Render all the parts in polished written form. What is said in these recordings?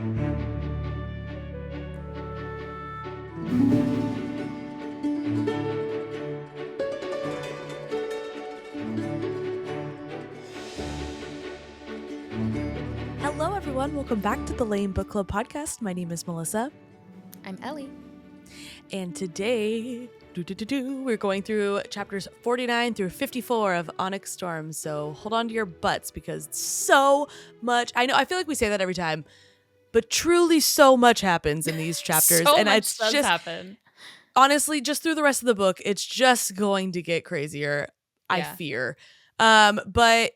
Hello, everyone. Welcome back to the L.A.M.E Book Club podcast. My name is Melissa. I'm Ellie. And today, we're going through chapters 49 through 54 of Onyx Storm. So hold on to your butts because so much. I know, I feel like we say that every time, but truly so much happens in these chapters. So and much it's does just happen. Honestly, just through the rest of the book, it's just going to get crazier, I fear. But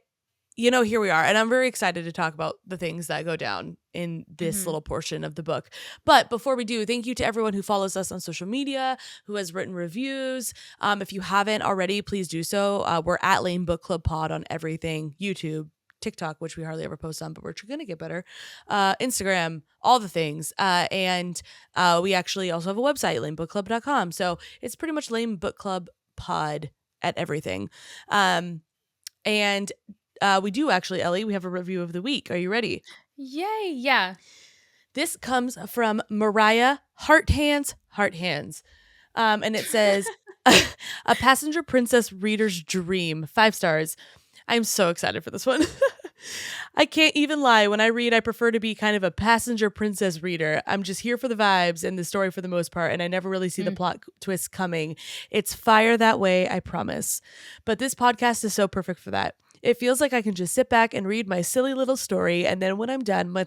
you know, here we are, and I'm very excited to talk about the things that go down in this little portion of the book. But before we do, thank you to everyone who follows us on social media, who has written reviews. If you haven't already, please do so. We're at L.A.M.E Book Club Pod on everything, YouTube, TikTok, which we hardly ever post on, but we're going to get better, Instagram, all the things. And we actually also have a website, lamebookclub.com. So it's pretty much L.A.M.E Book Club Pod at everything. And we do actually, Ellie, we have a review of the week. Are you ready? Yay, yeah. This comes from Mariah Heart Hands. And it says, a passenger princess reader's dream, 5 stars. I'm so excited for this one. I can't even lie. When I read, I prefer to be kind of a passenger princess reader. I'm just here for the vibes and the story for the most part, and I never really see the plot twist coming. It's fire that way, I promise. But this podcast is so perfect for that. It feels like I can just sit back and read my silly little story, and then when I'm done, my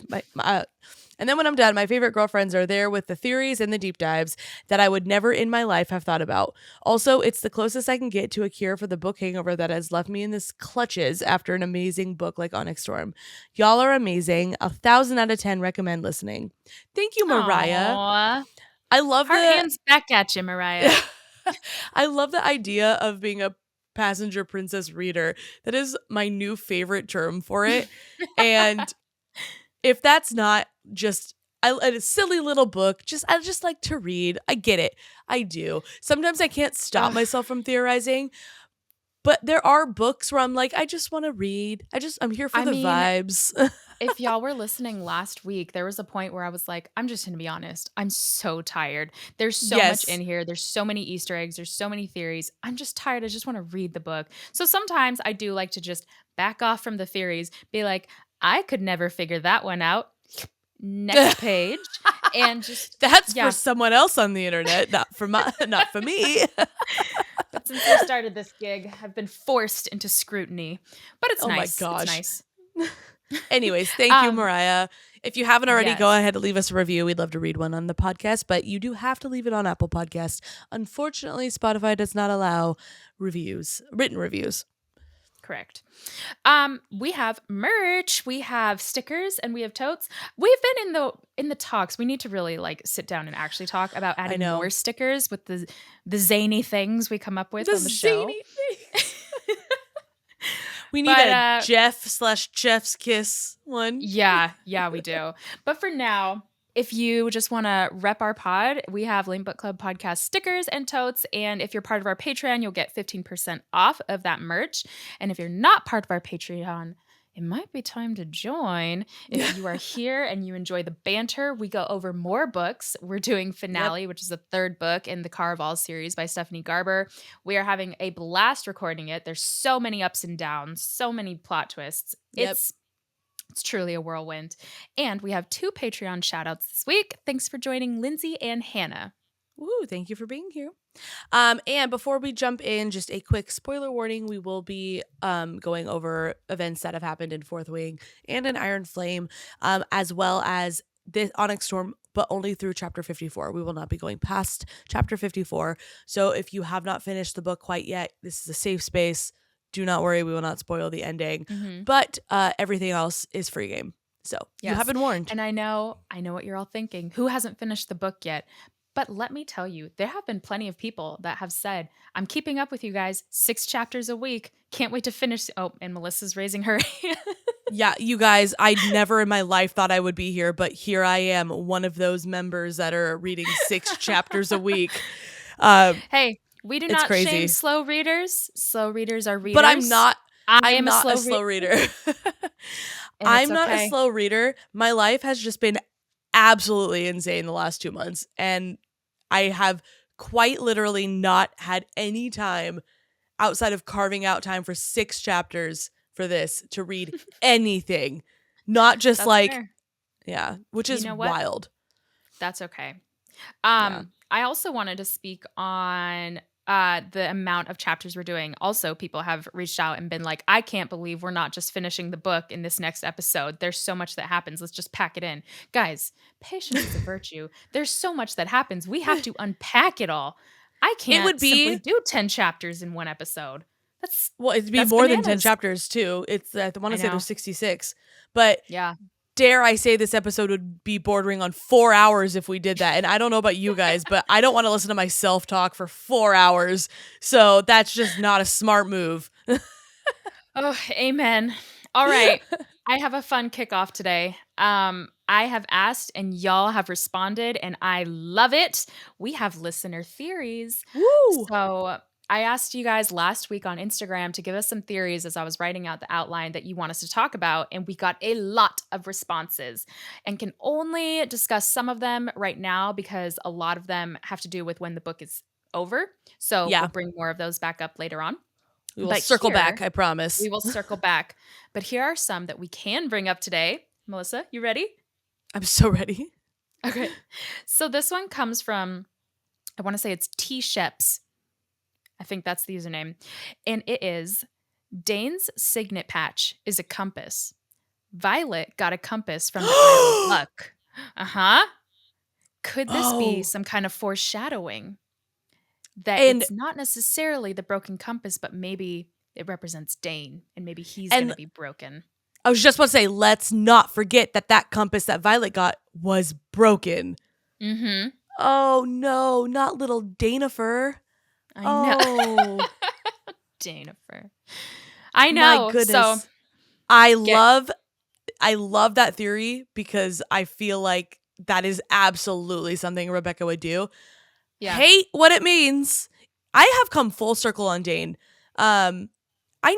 favorite girlfriends are there with the theories and the deep dives that I would never in my life have thought about. Also, it's the closest I can get to a cure for the book hangover that has left me in this clutches after an amazing book like Onyx Storm. Y'all are amazing. 1,000 out of 10 recommend listening. Thank you, Mariah. Aww. I love Heart hands back at you, Mariah. I love the idea of being a passenger princess reader. That is my new favorite term for it. And if that's not just a silly little book, I just like to read. I get it. I do. Sometimes I can't stop myself from theorizing, but there are books where I'm like, I just want to read. I'm here for the vibes. If y'all were listening last week, there was a point where I was like, I'm just going to be honest. I'm so tired. There's so much in here. There's so many Easter eggs. There's so many theories. I'm just tired. I just want to read the book. So sometimes I do like to just back off from the theories, be like, I could never figure that one out. Next page. And just that's for someone else on the internet, not for me. But since I started this gig, I've been forced into scrutiny. But it's nice. Oh my gosh. It's nice. Anyways, thank you, Mariah. If you haven't already, go ahead and leave us a review. We'd love to read one on the podcast, but you do have to leave it on Apple Podcasts. Unfortunately, Spotify does not allow written reviews. Correct. We have merch, we have stickers, and we have totes. We've been in the talks. We need to really sit down and actually talk about adding more stickers with the zany things we come up with on the show. Zany things. We need a Jeff/Jeff's kiss one. Yeah, we do. But for now, if you just want to rep our pod, we have L.A.M.E Book Club podcast stickers and totes. And if you're part of our Patreon, you'll get 15% off of that merch. And if you're not part of our Patreon, it might be time to join. If you are here and you enjoy the banter, we go over more books. We're doing Finale, which is the 3rd book in the Caraval series by Stephanie Garber. We are having a blast recording it. There's so many ups and downs, so many plot twists. It's truly a whirlwind. And we have 2 Patreon shout-outs this week. Thanks for joining Lindsay and Hannah. Woo, thank you for being here. And before we jump in, just a quick spoiler warning. We will be going over events that have happened in Fourth Wing and in Iron Flame, as well as this Onyx Storm, but only through chapter 54. We will not be going past chapter 54. So if you have not finished the book quite yet, this is a safe space. Do not worry, we will not spoil the ending. But everything else is free game. So you have been warned. And I know what you're all thinking. Who hasn't finished the book yet? But let me tell you, there have been plenty of people that have said, I'm keeping up with you guys, 6 chapters a week. Can't wait to finish. Oh, and Melissa's raising her hand. Yeah, you guys, I never in my life thought I would be here, but here I am, one of those members that are reading 6 chapters a week. Hey, we do not shame slow readers. Slow readers are readers. But I'm not. I am not a slow reader. I'm not a slow reader. My life has just been absolutely insane the last 2 months. And I have quite literally not had any time outside of carving out time for 6 chapters for this to read anything. Not just That's like, fair. yeah, which You is know what? wild. That's okay. Yeah. I also wanted to speak on the amount of chapters we're doing. Also, people have reached out and been like, I can't believe we're not just finishing the book in this next episode. There's so much that happens. Let's just pack it in. Guys, patience is a virtue. There's so much that happens. We have to unpack it all. I It would can't simply be, do 10 chapters in one episode. That's well, it'd be that's more than 10 bananas. chapters too. It's, I want I to say know. there's 66. But Yeah. dare I say this episode would be bordering on 4 hours if we did that. And I don't know about you guys, but I don't want to listen to myself talk for 4 hours. So that's just not a smart move. Oh, amen. All right. I have a fun kickoff today. I have asked and y'all have responded, and I love it. We have listener theories. Woo! So I asked you guys last week on Instagram to give us some theories as I was writing out the outline that you want us to talk about, and we got a lot of responses and can only discuss some of them right now because a lot of them have to do with when the book is over. So Yeah. we'll bring more of those back up later on. We will But circle back, here, I promise. we will circle back. But here are some that we can bring up today. Melissa, you ready? I'm so ready. Okay. So this one comes from, I want to say it's T Sheps. I think that's the username. And it is Dane's signet patch is a compass. Violet got a compass from the Isle of Luck. Uh-huh. Could this be Oh. some kind of foreshadowing that And it's not necessarily the broken compass, but maybe it represents Dane and maybe he's and going to be broken? I was just about to say, let's not forget that that compass that Violet got was broken. Mm-hmm. Oh no, not little Danifer. I know. Oh, Danifer. I my know. goodness. So I get love that theory because I feel like that is absolutely something Rebecca would do. yeah. Hate what it means. I have come full circle on Dane. I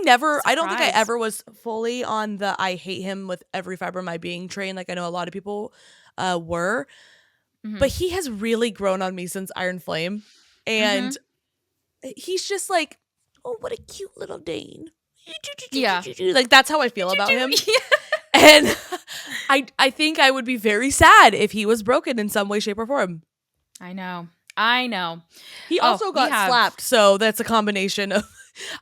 don't think I Surprise. ever was fully on the I hate him with every fiber of my being train like I know a lot of people were. Mhm. But he has really grown on me since Iron Flame. And he's just like, oh, what a cute little Dane. Yeah. Like that's how I feel about him. Yeah. And I think I would be very sad if he was broken in some way, shape, or form. I know. I know. He Oh, also we got have- slapped, so that's a combination of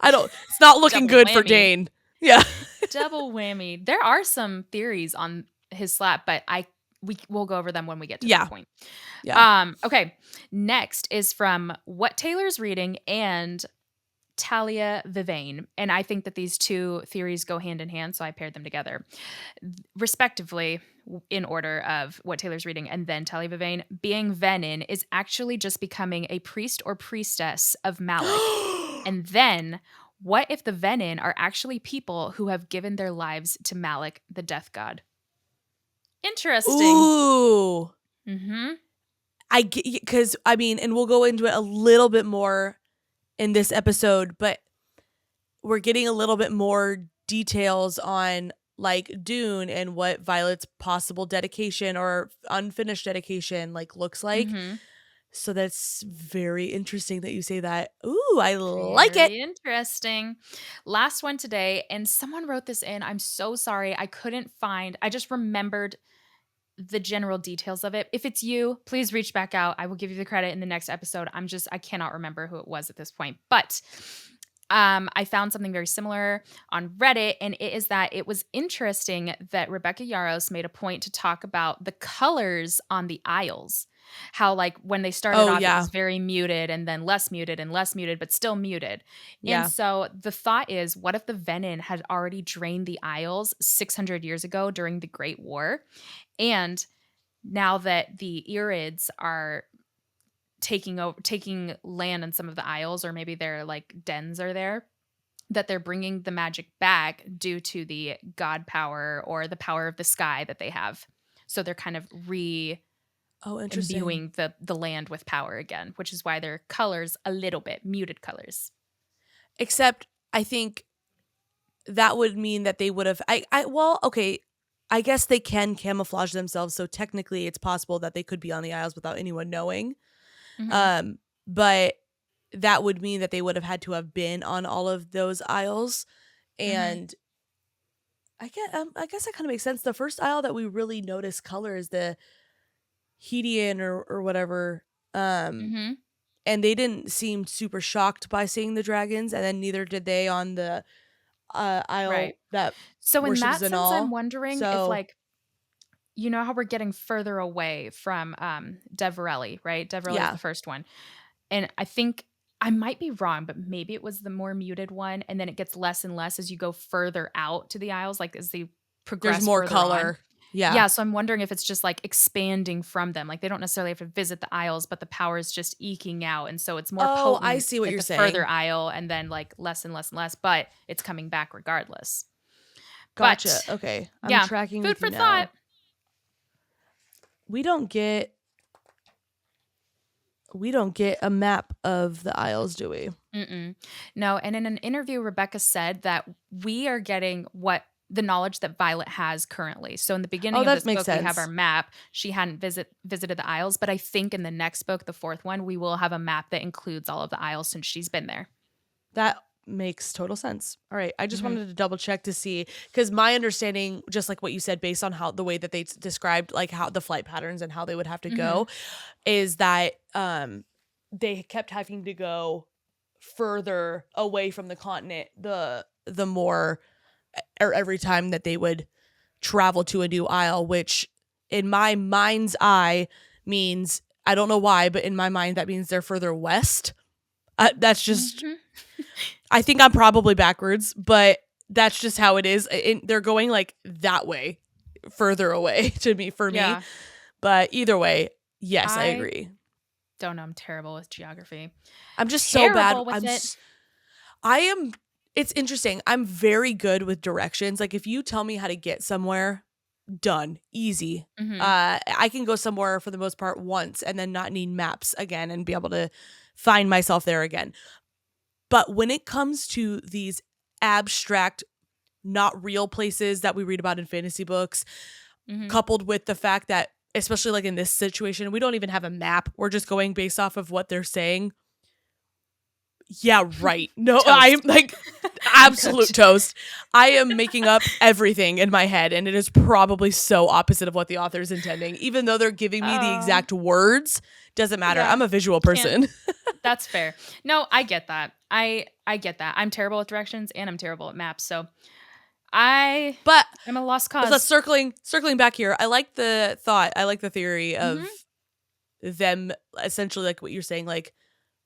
it's not looking Double good for whammy. Dane. Yeah. Double whammy. There are some theories on his slap, but we'll go over them when we get to Yeah. that point. Yeah. Okay. Next is from What Taylor's Reading and Talia Vivane. And I think that these two theories go hand in hand, so I paired them together. Respectively, in order of What Taylor's Reading and then Talia Vivane, being Venin is actually just becoming a priest or priestess of Malik. And then, what if the Venin are actually people who have given their lives to Malik, the death god? Interesting. Ooh. Mm-hmm. I get, because I mean, and we'll go into it a little bit more in this episode, but we're getting a little bit more details on like Dune and what Violet's possible dedication or unfinished dedication like looks like. Mm-hmm. So that's very interesting that you say that. Ooh, I like it. Very interesting. Last one today, and someone wrote this in. I'm so sorry. I just remembered the general details of it. If it's you, please reach back out. I will give you the credit in the next episode. I cannot remember who it was at this point. But I found something very similar on Reddit, and it is that it was interesting that Rebecca Yarros made a point to talk about the colors on the aisles. How like when they started off, it was very muted and then less muted and less muted, but still muted. Yeah. And so the thought is, what if the Venin had already drained the Isles 600 years ago during the Great War? And now that the Irids are taking land in some of the Isles, or maybe their like dens are there, that they're bringing the magic back due to the god power or the power of the sky that they have. So they're kind of imbuing the land with power again, which is why their colors a little bit muted colors. Except I think that would mean that they would have well, okay. I guess they can camouflage themselves, so technically it's possible that they could be on the Isles without anyone knowing. Mm-hmm. But that would mean that they would have had to have been on all of those Isles. Mm-hmm. And I guess that kind of makes sense. The first Isle that we really notice color is the Hedian or whatever. Mm-hmm. And they didn't seem super shocked by seeing the dragons, and then neither did they on the Right. Isle that So in worships that sense, I'm Zanal. wondering if So like you know how we're getting further away from Deverelli, right? Deverelli is yeah, the first one. And I think I might be wrong, but maybe it was the more muted one. And then it gets less and less as you go further out to the Isles, like as they there's progress more further on. color. Yeah. Yeah. So I'm wondering if it's just like expanding from them. Like they don't necessarily have to visit the Isles, but the power is just eking out. And so it's more Oh, I potent see what at you're the further saying. Isle and then like less and less and less, but it's coming back regardless. Gotcha. But Okay, I'm yeah, tracking food with you for thought. now. We don't get a map of the Isles, do we? Mm-mm. No, and in an interview, Rebecca said that we are getting what the knowledge that Violet has currently. So in the Oh, beginning of that this makes book, we have our sense. map. She hadn't visited the Isles, but I think in the next book, the fourth one, we will have a map that includes all of the Isles since she's been there. That makes total sense. All right, I just Hmm. wanted to double check to see, because my understanding, just like what you said, based on how the way that they described like how the flight patterns and how they would have to Hmm. go, is that they kept having to go further away from the continent the more, or every time that they would travel to a new isle, which in my mind's eye means, I don't know why, but in my mind that means they're further west. That's just, Hmm. I think I'm probably backwards, but that's just how it is. They're going like that way, further away for me. Yeah, But either way, yes, I I agree. don't know. I'm terrible with geography. I'm just so bad. Terrible with it. I am. It's interesting. I'm very good with directions. Like if you tell me how to get somewhere, done, easy. Hmm. I can go somewhere for the most part once and then not need maps again and be able to find myself there again. But when it comes to these abstract, not real places that we read about in fantasy books, Hmm. coupled with the fact that, especially like in this situation, we don't even have a map. We're just going based off of what they're saying. Yeah, right. No, I'm Toast. like I'm absolute cooked. toast. I am making up everything in my head, and it is probably so opposite of what the author is intending. Even though they're giving me the Oh, exact words, doesn't matter. yeah. I'm a visual Can't. person. That's fair. No, I get that. I get that. I'm terrible with directions and I'm terrible at maps. So I But am a lost let's cause. circling back here. I like the thought. I like the theory of Hmm. them essentially, like what you're saying, like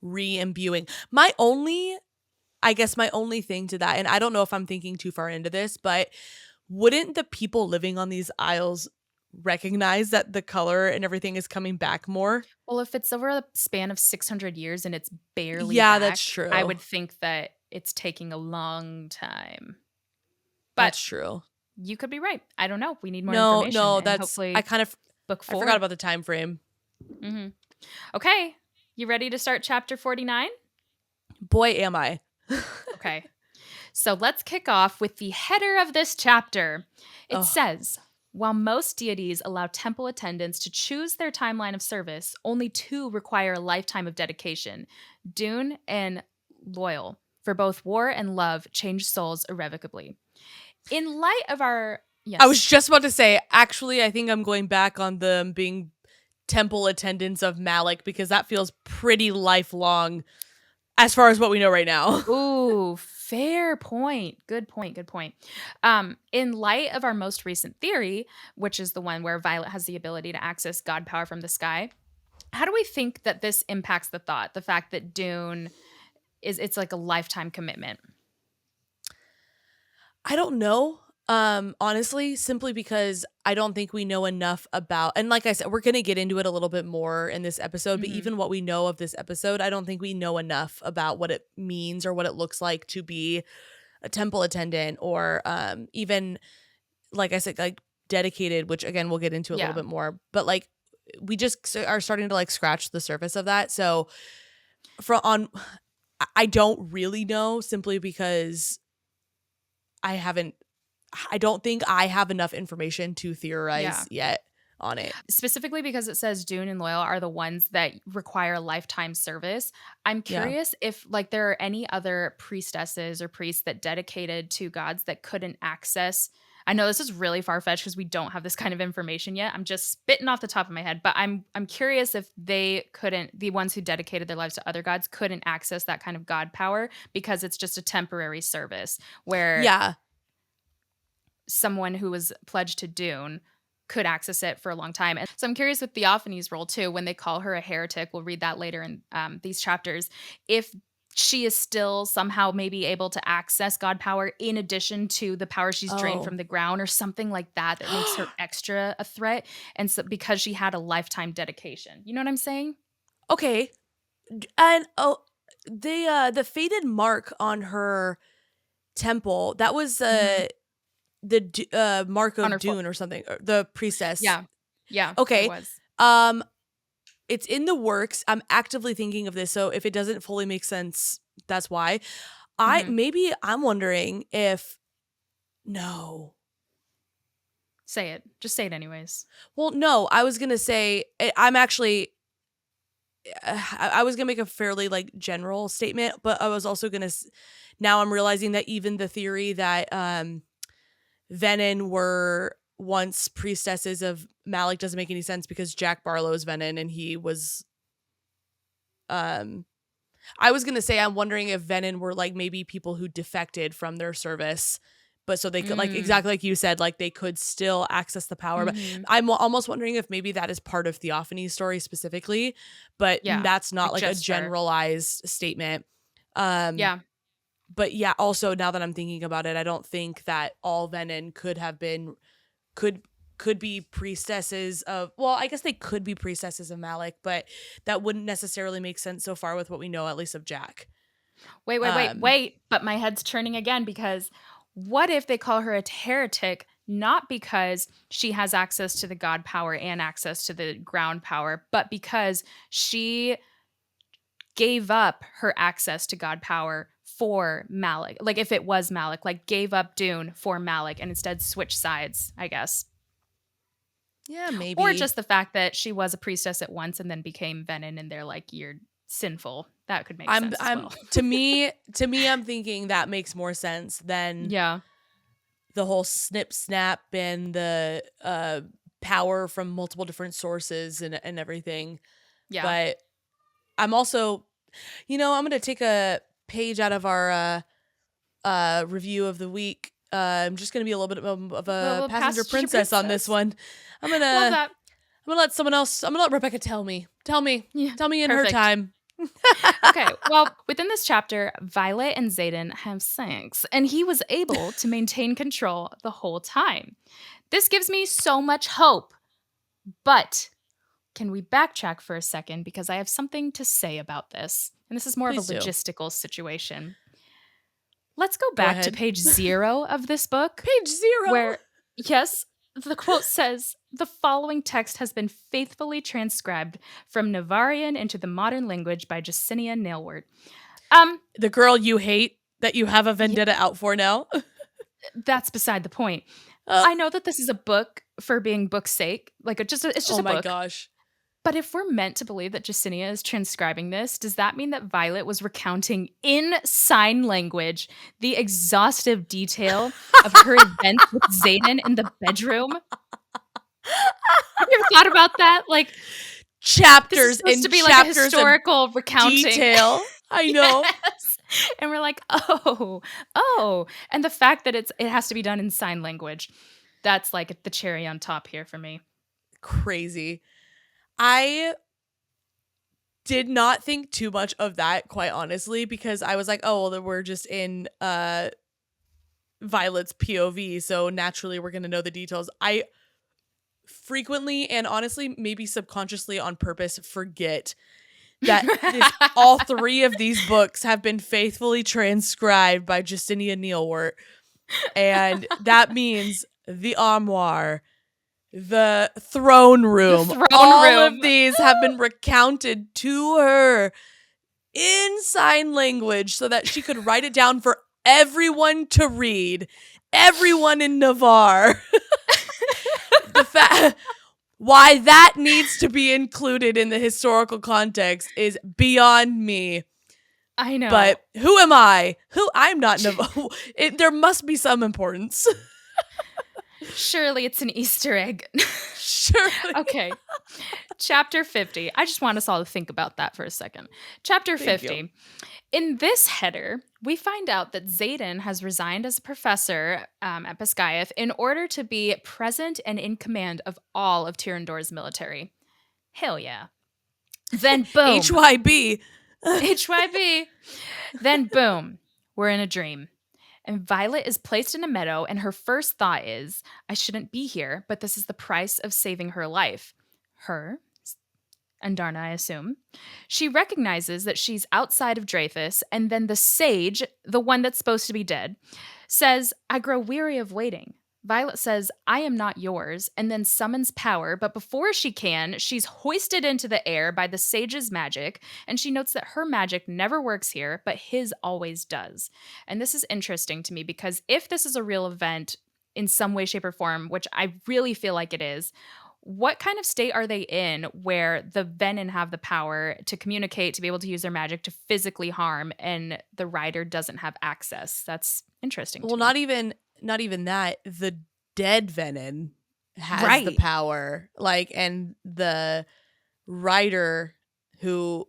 re-imbuing. My only thing to that, and I don't know if I'm thinking too far into this, but wouldn't the people living on these isles recognize that the color and everything is coming back more? Well, if it's over a span of 600 years and it's barely Yeah, back, that's I true. would think that it's taking a long time. But That's true. you could be right. I don't know. We need more No, information no, and that's I hopefully kind of book I forgot four. about the time frame. Hmm. Okay. You ready to start chapter 49? Boy, am I. Okay. So let's kick off with the header of this chapter. It Oh, says, while most deities allow temple attendants to choose their timeline of service, only two require a lifetime of dedication: Dune and Loyal. For both war and love, change souls irrevocably. In light of our. I was Yes. just about to say, actually, I think I'm going back on them being temple attendants of Malik, because that feels pretty lifelong as far as what we know right now. Ooh, fair point. Good point. Good point. In light of our most recent theory, which is the one where Violet has the ability to access God power from the sky, how do we think that this impacts the thought? The fact that Dune it's like a lifetime commitment. I don't know. Honestly, simply because I don't think we know enough about, and like I said, we're gonna get into it a little bit more in this episode, but Hmm. even what we know of this episode, I don't think we know enough about what it means or what it looks like to be a temple attendant, or even, like I said, like dedicated, which again we'll get into a little Yeah. bit more. But like we just are starting to like scratch the surface of that. So from on I don't really know, simply because I haven't I don't think I have enough information to theorize yet on it. Specifically because it says Dune and Loyal are the ones that require lifetime service. I'm curious if like there are any other priestesses or priests that dedicated to gods that couldn't access. I know this is really far-fetched because we don't have this kind of information yet. I'm just spitting off the top of my head, but I'm curious if they couldn't, the ones who dedicated their lives to other gods couldn't access that kind of god power because it's just a temporary service where someone who was pledged to Dune could access it for a long time. And so I'm curious with Theophanie's role too, when they call her a heretic, we'll read that later in these chapters, if she is still somehow maybe able to access god power in addition to the power she's drained from the ground or something like that that makes her extra a threat. And so because she had a lifetime dedication. You know what I'm saying? Okay. And the faded mark on her temple, that was the mark of Dune or something, or the priestess. Yeah. Okay. It was. It's in the works. I'm actively thinking of this, so if it doesn't fully make sense, that's why. I'm wondering if Say it. Just say it anyways. Well, no, I was gonna say I'm actually. I was gonna make a fairly like general statement, but I was also gonna. Now I'm realizing that even the theory that Venin were once priestesses of Malik doesn't make any sense because Jack Barlow's Venin and he was I was gonna say I'm wondering if Venin were like maybe people who defected from their service, but so they could like exactly like you said, like they could still access the power. But I'm almost wondering if maybe that is part of Theophanie's story specifically, but that's not like a generalized statement. But yeah, also now that I'm thinking about it, I don't think that all Venin could be priestesses of, well, I guess they could be priestesses of Malik, but that wouldn't necessarily make sense so far with what we know, at least of Jack. Wait. But my head's turning again because what if they call her a heretic not because she has access to the god power and access to the ground power, but because she gave up her access to god power for Malik. Like if it was Malik, like gave up Dune for Malik and instead switched sides, I guess. Yeah, maybe. Or just the fact that she was a priestess at once and then became Venin and they're like, you're sinful. That could make sense as well. To me, I'm thinking that makes more sense than the whole snip snap and the power from multiple different sources and everything. Yeah. But I'm also, I'm going to take a page out of our review of the week. I'm just going to be a little bit of a passenger princess on this one. I'm going to let someone else, I'm going to let Rebecca tell me in her time. Okay, well, within this chapter, Violet and Xaden have sex, and he was able to maintain control the whole time. This gives me so much hope. But can we backtrack for a second? Because I have something to say about this. And this is more of a logistical situation. Let's go back to page 0 of this book. Page 0. Where, yes, the quote says, the following text has been faithfully transcribed from Navarian into the modern language by Jacinia Nailwort. The girl you hate that you have a vendetta out for now? That's beside the point. I know that this is a book for being book's sake. Like, it's just a book. Oh my gosh. But if we're meant to believe that Jacinia is transcribing this, does that mean that Violet was recounting in sign language the exhaustive detail of her events with Xaden in the bedroom? Have you ever thought about that? Like chapters and to be like a historical recounting detail. I know. Yes. And we're like, oh. And the fact that it has to be done in sign language, that's like the cherry on top here for me. Crazy. I did not think too much of that, quite honestly, because I was like, oh, well, we're just in Violet's POV, so naturally we're going to know the details. I frequently and honestly, maybe subconsciously on purpose, forget that all 3 of these books have been faithfully transcribed by Jacinia Nailwort. And that means the armoire, the throne room, all of these have been recounted to her in sign language so that she could write it down for everyone to read. everyone in Navarre. Why that needs to be included in the historical context is beyond me. I know. But who am I? I'm not Navarre. There must be some importance. Surely it's an Easter egg. Surely. Okay. Chapter 50. I just want us all to think about that for a second. Chapter Thank 50. you. In this header, we find out that Xaden has resigned as a professor at Bascaeth in order to be present and in command of all of Tyrandor's military. Hell yeah. Then boom. HYB. HYB. Then boom. We're in a dream. And Violet is placed in a meadow, and her first thought is, I shouldn't be here, but this is the price of saving her life. Her, Andarna, I assume. She recognizes that she's outside of Dreyfus, and then the sage, the one that's supposed to be dead, says, I grow weary of waiting. Violet says, I am not yours, and then summons power, but before she can, she's hoisted into the air by the sage's magic, and she notes that her magic never works here, but his always does. And this is interesting to me because if this is a real event in some way, shape, or form, which I really feel like it is, what kind of state are they in where the Venin have the power to communicate, to be able to use their magic to physically harm, and the rider doesn't have access? That's interesting. Well, not even that. The dead Venin has the power. And the rider who,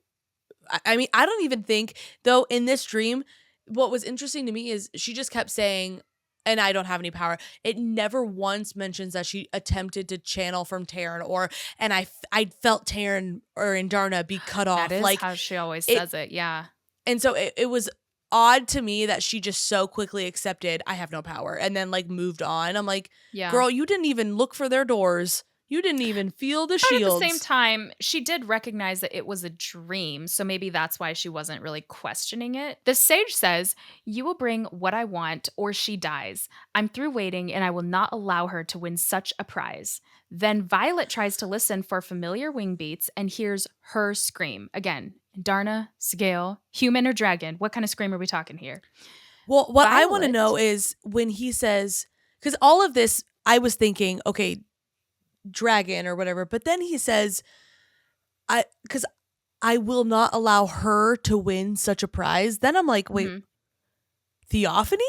I mean, I don't even think, though, in this dream, what was interesting to me is she just kept saying, and I don't have any power. It never once mentions that she attempted to channel from Taryn and I felt Taryn or Andarna be cut off. That is how she always says it. Yeah. And so it was odd to me that she just so quickly accepted, I have no power, and then moved on. I'm like, girl, you didn't even look for their doors. You didn't even feel the shields. But at the same time, she did recognize that it was a dream, so maybe that's why she wasn't really questioning it. The sage says, you will bring what I want or she dies. I'm through waiting and I will not allow her to win such a prize. Then Violet tries to listen for familiar wing beats and hears her scream. Again, Andarna, Sgale, human or dragon? What kind of scream are we talking here? Well, what I want to know is when he says, because all of this, I was thinking, okay, dragon or whatever, but then he says, because I will not allow her to win such a prize. Then I'm like, wait, Theophany?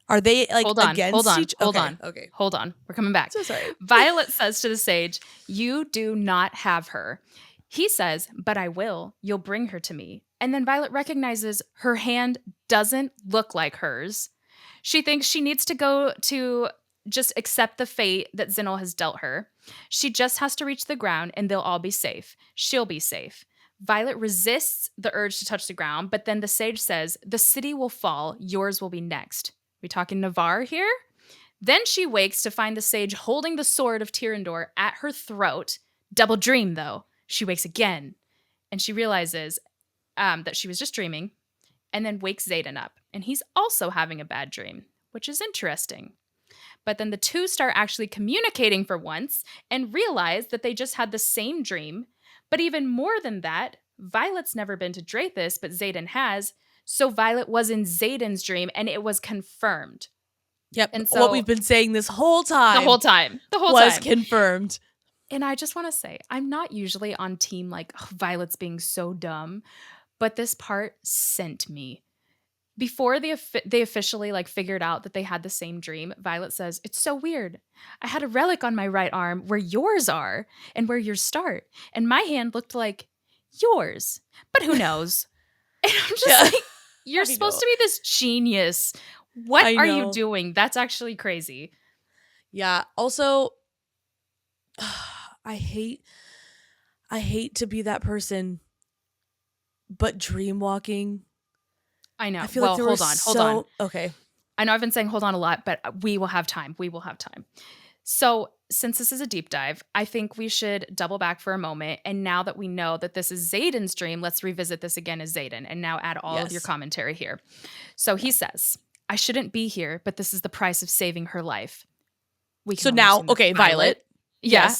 Are they against each other? Hold on. We're coming back. So sorry. Violet says to the sage, you do not have her. He says, but I will. You'll bring her to me. And then Violet recognizes her hand doesn't look like hers. She thinks she needs to go to just accept the fate that Zinel has dealt her. She just has to reach the ground and they'll all be safe. She'll be safe. Violet resists the urge to touch the ground, but then the sage says, the city will fall. Yours will be next. We talking Navarre here? Then she wakes to find the sage holding the sword of Tyrandor at her throat. Double dream, though. She wakes again, and she realizes that she was just dreaming, and then wakes Xaden up, and he's also having a bad dream, which is interesting. But then the two start actually communicating for once and realize that they just had the same dream. But even more than that, Violet's never been to Dreyfus, but Xaden has. So Violet was in Xaden's dream, and it was confirmed. Yep. And so what we've been saying this whole time. Was confirmed. And I just want to say, I'm not usually on team Violet's being so dumb, but this part sent me. Before they officially figured out that they had the same dream, Violet says, it's so weird. I had a relic on my right arm where yours are and where yours start. And my hand looked like yours. But who knows? And I'm just you're supposed to be this genius. What are you doing? That's actually crazy. Yeah. Also, I hate to be that person, but dreamwalking. I know. I feel like hold on. Okay. I know I've been saying hold on a lot, but we will have time. So since this is a deep dive, I think we should double back for a moment. And now that we know that this is Xaden's dream, let's revisit this again as Xaden and now add all of your commentary here. So he says, I shouldn't be here, but this is the price of saving her life. Violet. Yes.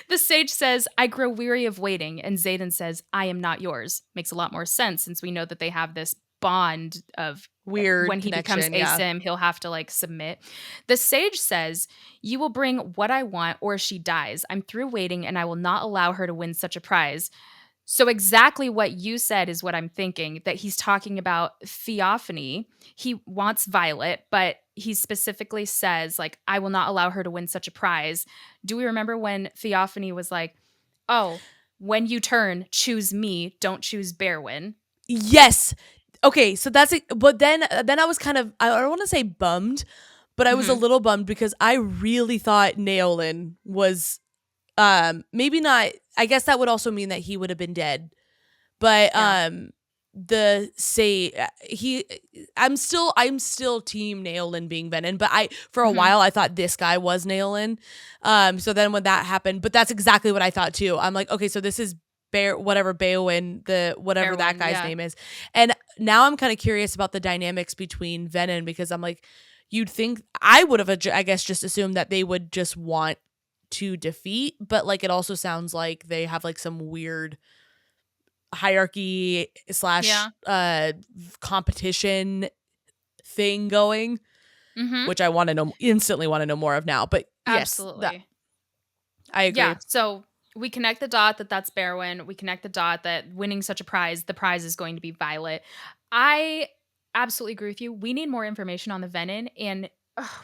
The sage says, I grow weary of waiting. And Xaden says, I am not yours. Makes a lot more sense since we know that they have this bond of Weird when he becomes connection, yeah. ASIM, he'll have to like submit. The sage says, "You will bring what I want or she dies. I'm through waiting and I will not allow her to win such a prize." So exactly what you said is what I'm thinking, that he's talking about Theophany. He wants Violet, but he specifically says, like, I will not allow her to win such a prize. Do we remember when Theophany was like, oh, when you turn, choose me, don't choose Berwyn? Yes. Okay, so that's it. But then I was kind of, I don't want to say bummed, but I was a little bummed because I really thought Naolin was maybe not, I guess that would also mean that he would have been dead. But I'm still team Naolin being Venin, but for a while I thought this guy was Naolin. So then when that happened, but that's exactly what I thought too. I'm like, okay, so this is Beowyn, whatever that guy's name is. And now I'm kind of curious about the dynamics between Venin, because I'm like, you'd think I would have, I guess, just assumed that they would just want to defeat, but like it also sounds like they have like some weird hierarchy / competition thing going, which I instantly want to know more of now. But absolutely, I agree. Yeah, so we connect the dot that that's Berwyn. We connect the dot that winning such a prize, the prize is going to be Violet. I absolutely agree with you. We need more information on the Venin, and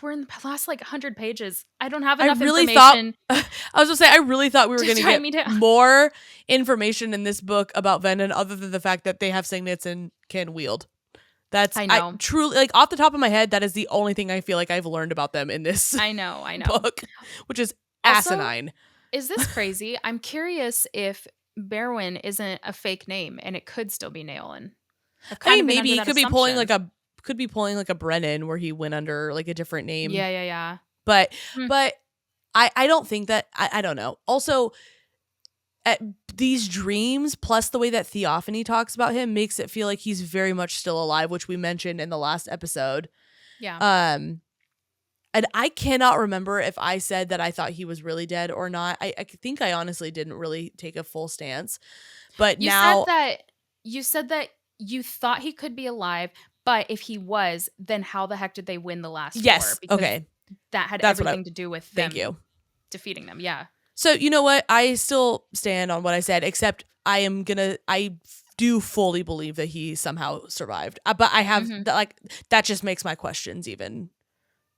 we're in the last like 100 pages. I don't have enough information. I was gonna say, I really thought we were gonna get more information in this book about Venin, other than the fact that they have signets and can wield. I know. Truly, like off the top of my head, that is the only thing I feel like I've learned about them in this I know book, which is asinine. Also, is this crazy? I'm curious if Berwyn isn't a fake name and it could still be Naolin. I mean, maybe he could be pulling like a Brennan where he went under like a different name. Yeah. But I don't think that, I don't know. Also, these dreams plus the way that Theophany talks about him makes it feel like he's very much still alive, which we mentioned in the last episode. Yeah. And I cannot remember if I said that I thought he was really dead or not. I think I honestly didn't really take a full stance. But you said that you thought he could be alive, but if he was, then how the heck did they win the last war? Because that had everything to do with them defeating them. Yeah. So you know what? I still stand on what I said, except I do fully believe that he somehow survived. But I have that just makes my questions even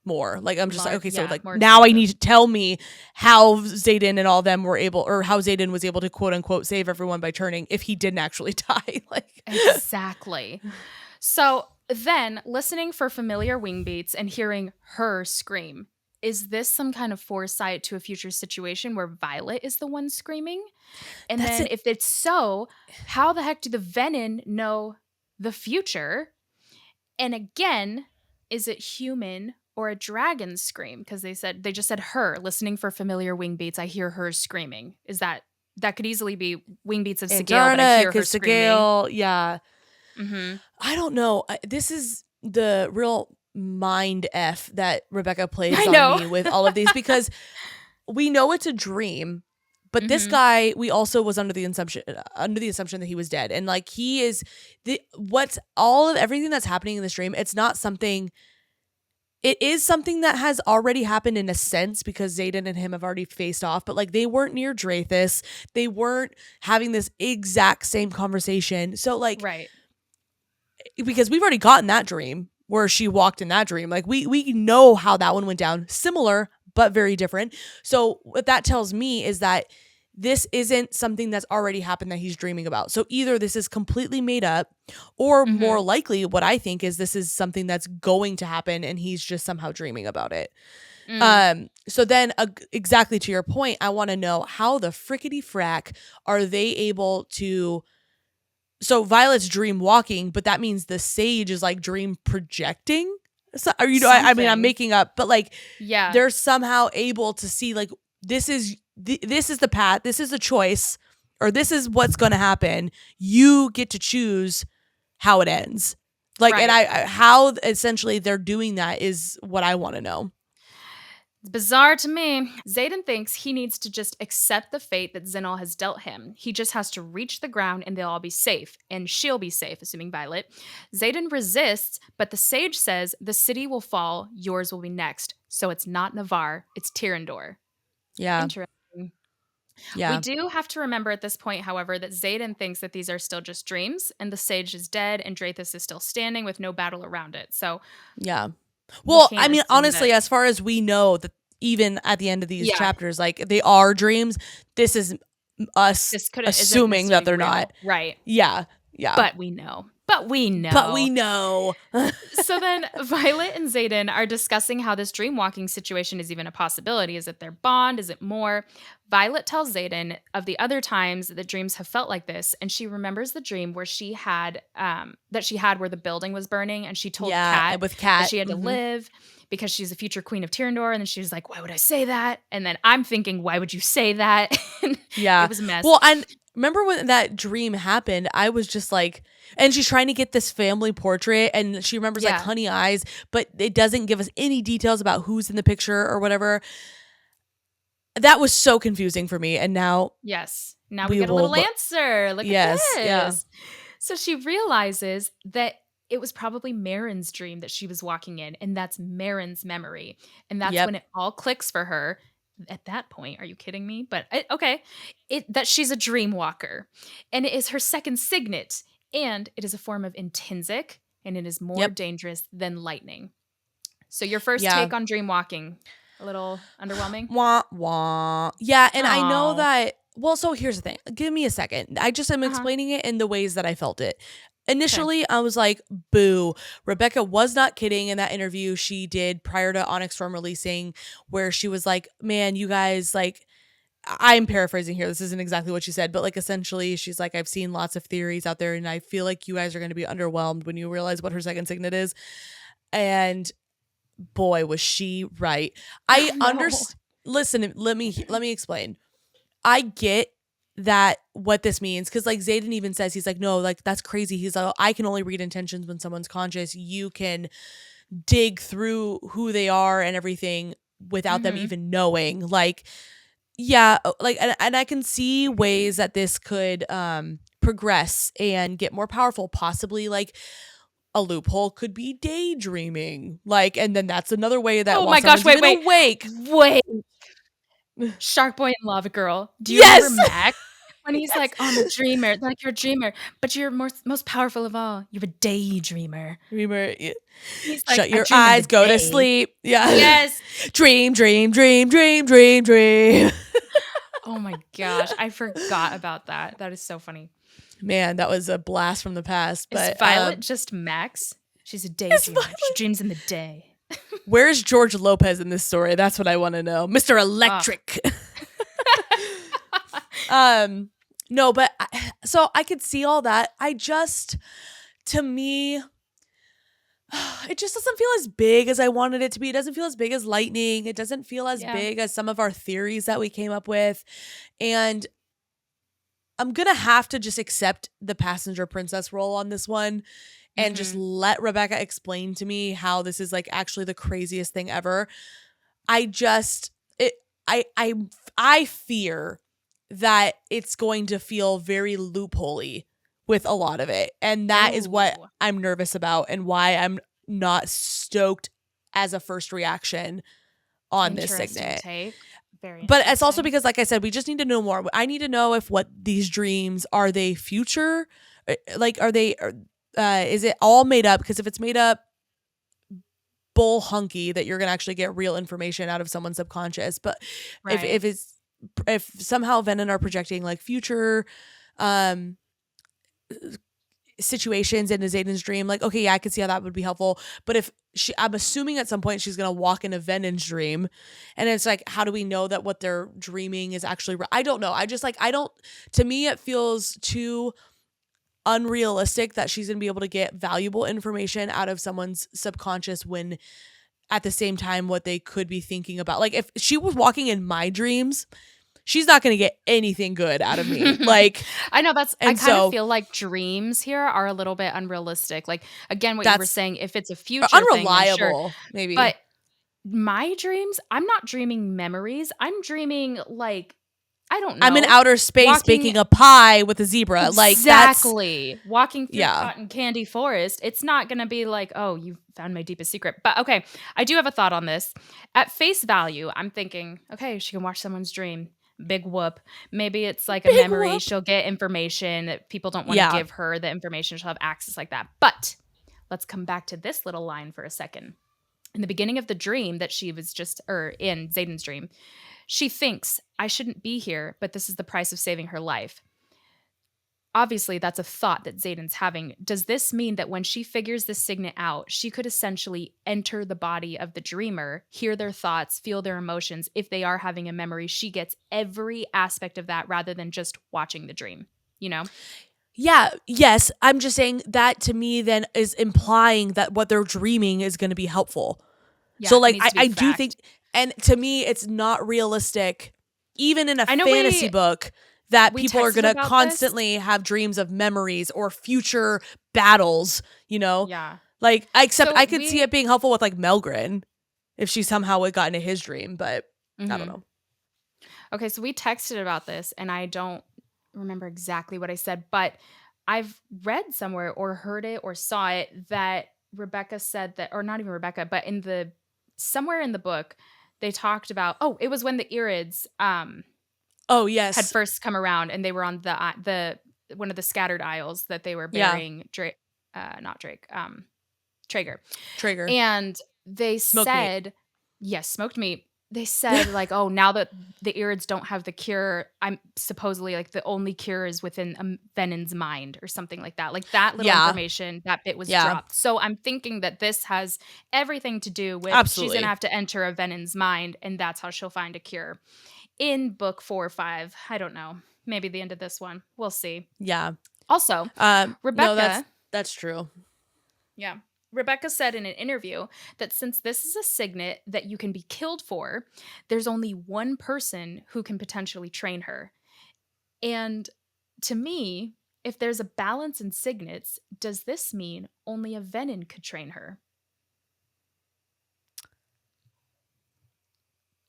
more. Like I'm just like, okay, so like now I need to tell me how Xaden and all of them were able, or how Xaden was able to quote unquote save everyone by turning if he didn't actually die. Like exactly. So then listening for familiar wing beats and hearing her scream. Is this some kind of foresight to a future situation where Violet is the one screaming? And then if it's so, how the heck do the Venin know the future? And again, is it human or a dragon scream? Because they just said her, listening for familiar wing beats. I hear her screaming. Is that could easily be wing beats of Sigale, but I hear her screaming. Sigale, yeah. I don't know. This is the real mind F that Rebecca plays on me with all of these, because we know it's a dream, but this guy, we also was under the assumption that he was dead, and like he is everything that's happening in this dream. It's not something. It is something that has already happened in a sense, because Xaden and him have already faced off, but like they weren't near Drathis. They weren't having this exact same conversation. So like, right. Because we've already gotten that dream where she walked in that dream. Like we know how that one went down. Similar, but very different. So what that tells me is that this isn't something that's already happened that he's dreaming about. So either this is completely made up, or more likely what I think is this is something that's going to happen and he's just somehow dreaming about it. So then exactly to your point, I want to know how the frickety frack are they able to. So Violet's dream walking, but that means the sage is like dream projecting. So, I mean, I'm making up, but like, they're somehow able to see like this is the path, this is the choice, or this is what's going to happen. You get to choose how it ends. Like, right. And how essentially they're doing that is what I want to know. It's bizarre to me. Xaden thinks he needs to just accept the fate that Zinal has dealt him. He just has to reach the ground and they'll all be safe. And she'll be safe, assuming Violet. Xaden resists, but the sage says the city will fall, yours will be next. So it's not Navarre, it's Tyrandor. Yeah. Interesting. Yeah. We do have to remember at this point, however, that Xaden thinks that these are still just dreams, and the sage is dead, and Drathus is still standing with no battle around it. So Yeah. we Well, I can't mean, assume honestly, that. as far as we know, that even at the end of these Yeah, chapters, like they are dreams. This is us this couldn't isn't assuming that necessarily they're real, not. right? Yeah. Yeah. But we know. But we But we know. know. So then Violet and Xaden are discussing how this dreamwalking situation is even a possibility. Is it their bond? Is it more? Violet tells Xaden of the other times that dreams have felt like this, and she remembers the dream where she had where the building was burning, and she told Yeah. Kat And with that Kat. she had to live because she's the future queen of Tyrandor. And then she was like, "Why would I say that?" And then I'm thinking, "Why would you say that?" And Yeah. it was a mess. Well, and remember when that dream happened, I was just like, and she's trying to get this family portrait and she remembers like Yeah. honey eyes, but it doesn't give us any details about who's in the picture or whatever. That was so confusing for me. And now Yes. Now we we get a will little look. answer. Look Yes. at Yeah. this. So she realizes that it was probably Marin's dream that she was walking in, and that's Marin's memory. And that's Yep. when it all clicks for her. At that point, are you kidding me? But okay, that she's a dream walker, and it is her second signet, and it is a form of intrinsic, and it is more Yep. dangerous than lightning. So your first Yeah. take on dream walking, a little underwhelming. Wah, wah. Yeah. And I know Aw. that. Well, so here's the thing. Give me a second. I just am Uh-huh. explaining it in the ways that I felt it. Initially, I was like, boo. Rebecca was not kidding in that interview she did prior to Onyx Storm releasing, where she was like, man, you guys, like, I'm paraphrasing here. This isn't exactly what she said, but like essentially, she's like, I've seen lots of theories out there, and I feel like you guys are going to be underwhelmed when you realize what her second signet is. And boy, was she right. I No. understand. Listen, let me explain. I get that what this means, because like Xaden even says, he's like, no, like that's crazy. He's like, I can only read intentions when someone's conscious. You can dig through who they are and everything without them Mhm. even knowing. Like, yeah, like, and I can see ways that this could progress and get more powerful. Possibly like a loophole could be daydreaming, like, and then that's another way that Oh while my gosh, someone's wait. even awake. Wait. Shark Boy and Lava Girl. Do you Yes. remember Max? When he's like, "Oh, I'm a dreamer." Like, "You're a dreamer, but you're most powerful of all. You're a daydreamer." Remember, He's like, shut "I your dream in eyes, the go to day." sleep. Yeah. Yes. Dream, dream, dream, dream, dream, dream. Oh my gosh, I forgot about that. That is so funny. Man, that was a blast from the past. But Is Violet just Max? She's a daydreamer. She dreams in the day. where's George Lopez in this story? That's what I want to know. Mr. Electric. No, but so I could see all that. To me, it just doesn't feel as big as I wanted it to be. It doesn't feel as big as lightning. It doesn't feel as big as some of our theories that we came up with. And I'm going to have to just accept the passenger princess role on this one and just let Rebecca explain to me how this is like actually the craziest thing ever. I fear that it's going to feel very loopholey with a lot of it. And that is what I'm nervous about and why I'm not stoked as a first reaction on this signet. Take. Very but it's also because, like I said, we just need to know more. I need to know if what these dreams, are they future? Like, are they, is it all made up? Because if it's made up, bull hunky that you're going to actually get real information out of someone's subconscious. But if somehow Venin are projecting like future situations into Xaden's dream, like, okay, yeah, I could see how that would be helpful. But if I'm assuming at some point she's going to walk into Venin's dream, and it's like, how do we know that what they're dreaming is actually I don't know. To me, it feels too unrealistic that she's going to be able to get valuable information out of someone's subconscious when at the same time what they could be thinking about. Like, if she was walking in my dreams, she's not going to get anything good out of me. Like, I know I kind of feel like dreams here are a little bit unrealistic. Like, again, what you were saying, if it's a future unreliable, thing, then sure. maybe. But My dreams, I'm not dreaming memories. I'm dreaming like, I don't I'm in know, outer space walking baking a pie with a zebra. Like that's exactly walking through yeah. cotton candy forest. It's not going to be like, oh, you found my deepest secret. But okay, I do have a thought on this. At face value, I'm thinking, okay, she can watch someone's dream. Big whoop. Maybe it's like a Big memory. whoop. She'll get information that people don't want to Yeah. give her the information. She'll have access like that. But let's come back to this little line for a second. In the beginning of the dream that she was just, or in Xaden's dream, she thinks, I shouldn't be here, but this is the price of saving her life. Obviously, that's a thought that Xaden's having. Does this mean that when she figures this signet out, she could essentially enter the body of the dreamer, hear their thoughts, feel their emotions? If they are having a memory, she gets every aspect of that rather than just watching the dream, you know? Yeah, yes. I'm just saying that to me then is implying that what they're dreaming is going to be helpful. So, Yeah, it like, needs to be I do think, fact. and to me, it's not realistic, even in a I know fantasy book, that we people are going texted to about this. constantly have dreams of memories or future battles, you know? Yeah. Like, except So I could see it being helpful with, like, Melgren if she somehow had gotten into his dream, but I don't know. Okay, so we texted about this, and I don't remember exactly what I said, but I've read somewhere or heard it or saw it that Rebecca said that, or not even Rebecca, but in the somewhere in the book, they talked about, oh, it was when the Irids Oh, had yes. first come around, and they were on the one of the scattered isles that they were Yeah. burying Drake, not Drake, Traeger. Trigger. And they Smoked meat. said, yes, smoked meat. They said, like, oh, now that the Irids don't have the cure, I'm supposedly like the only cure is within Venin's mind or something like that. Like that little Yeah. information, that bit was Yeah. dropped. So I'm thinking that this has everything to do with she's Absolutely. going to have to enter a Venin's mind, and that's how she'll find a cure. In book 4 or 5, I don't know. Maybe the end of this one. We'll see. Yeah. Also, No, Rebecca. that's true. Yeah. Rebecca said in an interview that since this is a signet that you can be killed for, there's only one person who can potentially train her. And to me, if there's a balance in signets, does this mean only a Venin could train her?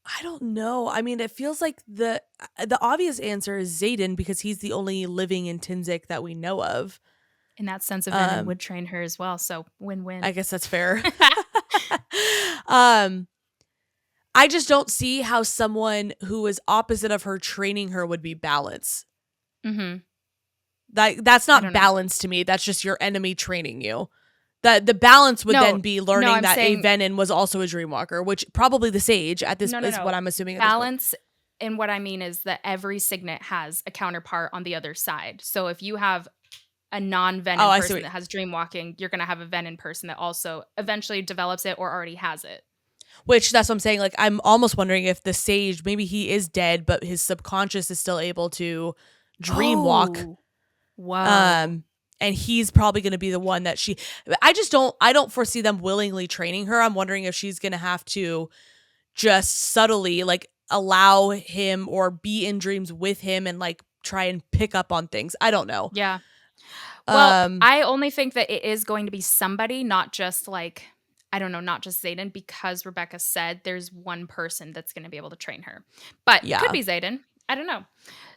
I don't know. I mean, it feels like the obvious answer is Xaden because he's the only living intrinsic that we know of. In that sense, a Venin would train her as well. So win-win. I guess that's fair. I just don't see how someone who is opposite of her training her would be balanced. Mm-hmm. That's not balance to me. That's just your enemy training you. The balance would then be learning that a Venin was also a Dreamwalker, which probably the Sage at this is what I'm assuming. Balance, and what I mean is that every signet has a counterpart on the other side. So if you have a non-Venin person that has Dreamwalking, you're going to have a Venin person that also eventually develops it or already has it. Which that's what I'm saying. Like, I'm almost wondering if the Sage, maybe he is dead, but his subconscious is still able to dreamwalk. Oh, wow. And he's probably going to be the one that I don't foresee them willingly training her. I'm wondering if she's going to have to just subtly like allow him or be in dreams with him and like try and pick up on things. I don't know. Yeah. Well, I only think that it is going to be somebody, not just like, I don't know, not just Xaden, because Rebecca said there's one person that's going to be able to train her. But it could be Xaden. I don't know.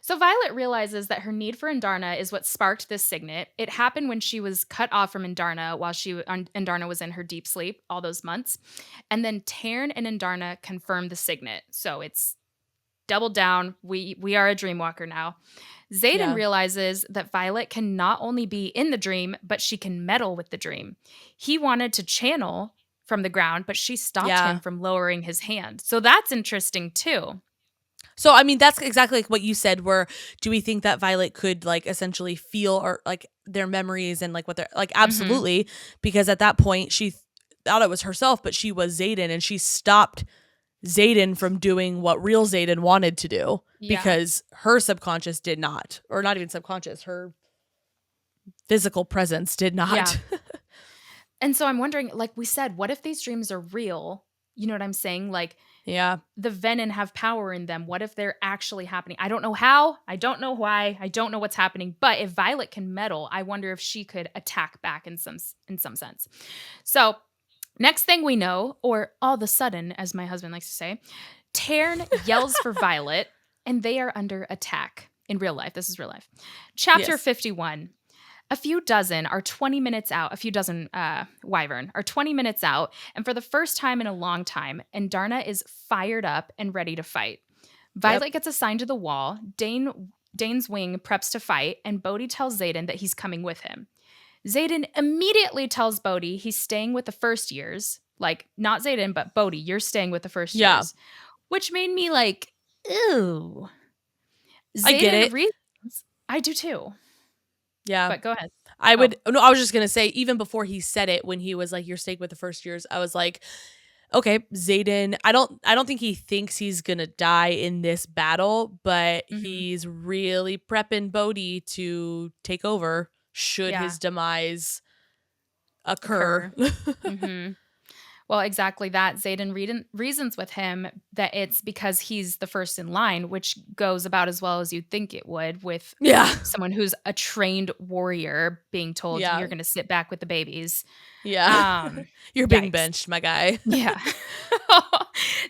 So Violet realizes that her need for Andarna is what sparked this signet. It happened when she was cut off from Andarna while Andarna was in her deep sleep all those months. And then Tarn and Andarna confirmed the signet. So it's doubled down. We are a Dreamwalker now. Xaden realizes that Violet can not only be in the dream, but she can meddle with the dream. He wanted to channel from the ground, but she stopped him from lowering his hand. So that's interesting too. So, I mean, that's exactly like what you said, where do we think that Violet could like essentially feel or like their memories and like what they're like? Absolutely. Because at that point she thought it was herself, but she was Xaden and she stopped Xaden from doing what real Xaden wanted to do because her subconscious did not, or not even subconscious, her physical presence did not. Yeah. And so I'm wondering, like we said, what if these dreams are real? You know what I'm saying? Like, the Venin have power in them. What if they're actually happening? I don't know how. I don't know why. I don't know what's happening. But if Violet can meddle, I wonder if she could attack back in some sense. So Next thing we know, or all of a sudden, as my husband likes to say, Tarn yells for Violet, and they are under attack. In real life, this is real life. Chapter Yes. 51. A few dozen are 20 minutes out. A few dozen wyvern are 20 minutes out, and for the first time in a long time, Andarna is fired up and ready to fight. Violet Yep. gets assigned to the wall. Dane's wing preps to fight, and Bodhi tells Xaden that he's coming with him. Xaden immediately tells Bodhi he's staying with the first years. Like, not Xaden, but Bodhi, you're staying with the first Yeah. years. Which made me like, ew. I get it. reasons. I do too. Yeah. But go ahead. I was just going to say, even before he said it, when he was like, you're staying with the first years, I was like, okay, Xaden, I don't think he thinks he's going to die in this battle, but he's really prepping Bodhi to take over should his demise occur. Well, exactly that. Xaden reasons with him that it's because he's the first in line, which goes about as well as you'd think it would with someone who's a trained warrior being told you're going to sit back with the babies. Yeah. You're being benched, my guy. Yeah.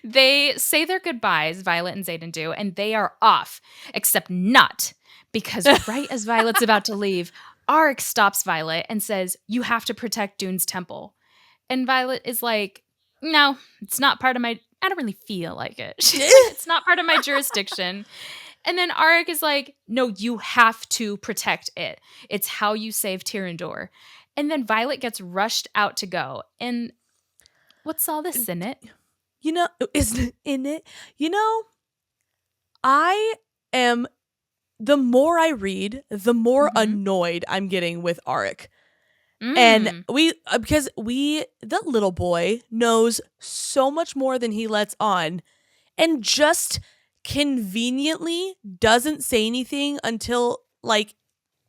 They say their goodbyes, Violet and Xaden do, and they are off, except not, because right as Violet's about to leave, Arik stops Violet and says, you have to protect Dune's temple. And Violet is like, no, it's not part of my, I don't really feel like it. It's not part of my jurisdiction. And then Arik is like, no, you have to protect it. It's how you save Tyrandor. And then Violet gets rushed out to go. And what's all this in it? You know, isn't in it? You know, I am, the more I read, the more annoyed I'm getting with Arik. And because the little boy knows so much more than he lets on, and just conveniently doesn't say anything until like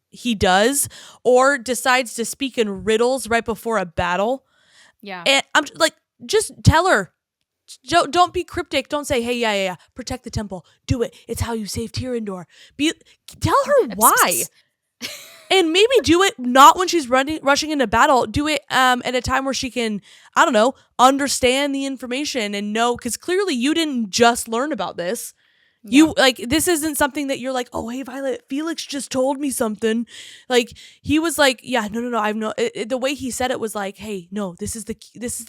he does, or decides to speak in riddles right before a battle. Yeah. And I'm like, just tell her. Don't be cryptic. Don't say, hey, yeah, protect the temple. Do it. It's how you save Tyrandor. Tell her why. And maybe do it not when she's rushing into battle. Do it at a time where she can, I don't know, understand the information and know, because clearly you didn't just learn about this. Yeah. You like, this isn't something that you're like, oh, hey, Violet, Felix just told me something. Like, he was like, yeah, no, I've no. The way he said it was like, hey, no, this is the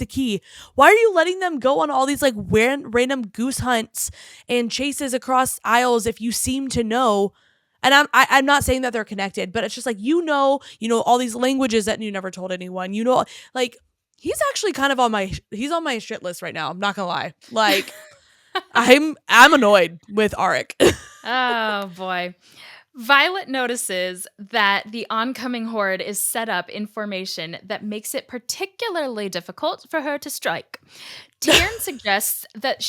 key. Why are you letting them go on all these like random goose hunts and chases across aisles if you seem to know? And I'm not saying that they're connected, but it's just like, you know all these languages that you never told anyone. You know, like, he's actually kind of on my shit list right now. I'm not gonna lie. Like, I'm annoyed with Arik. Oh boy. Violet notices that the oncoming horde is set up in formation that makes it particularly difficult for her to strike. Tarn suggests that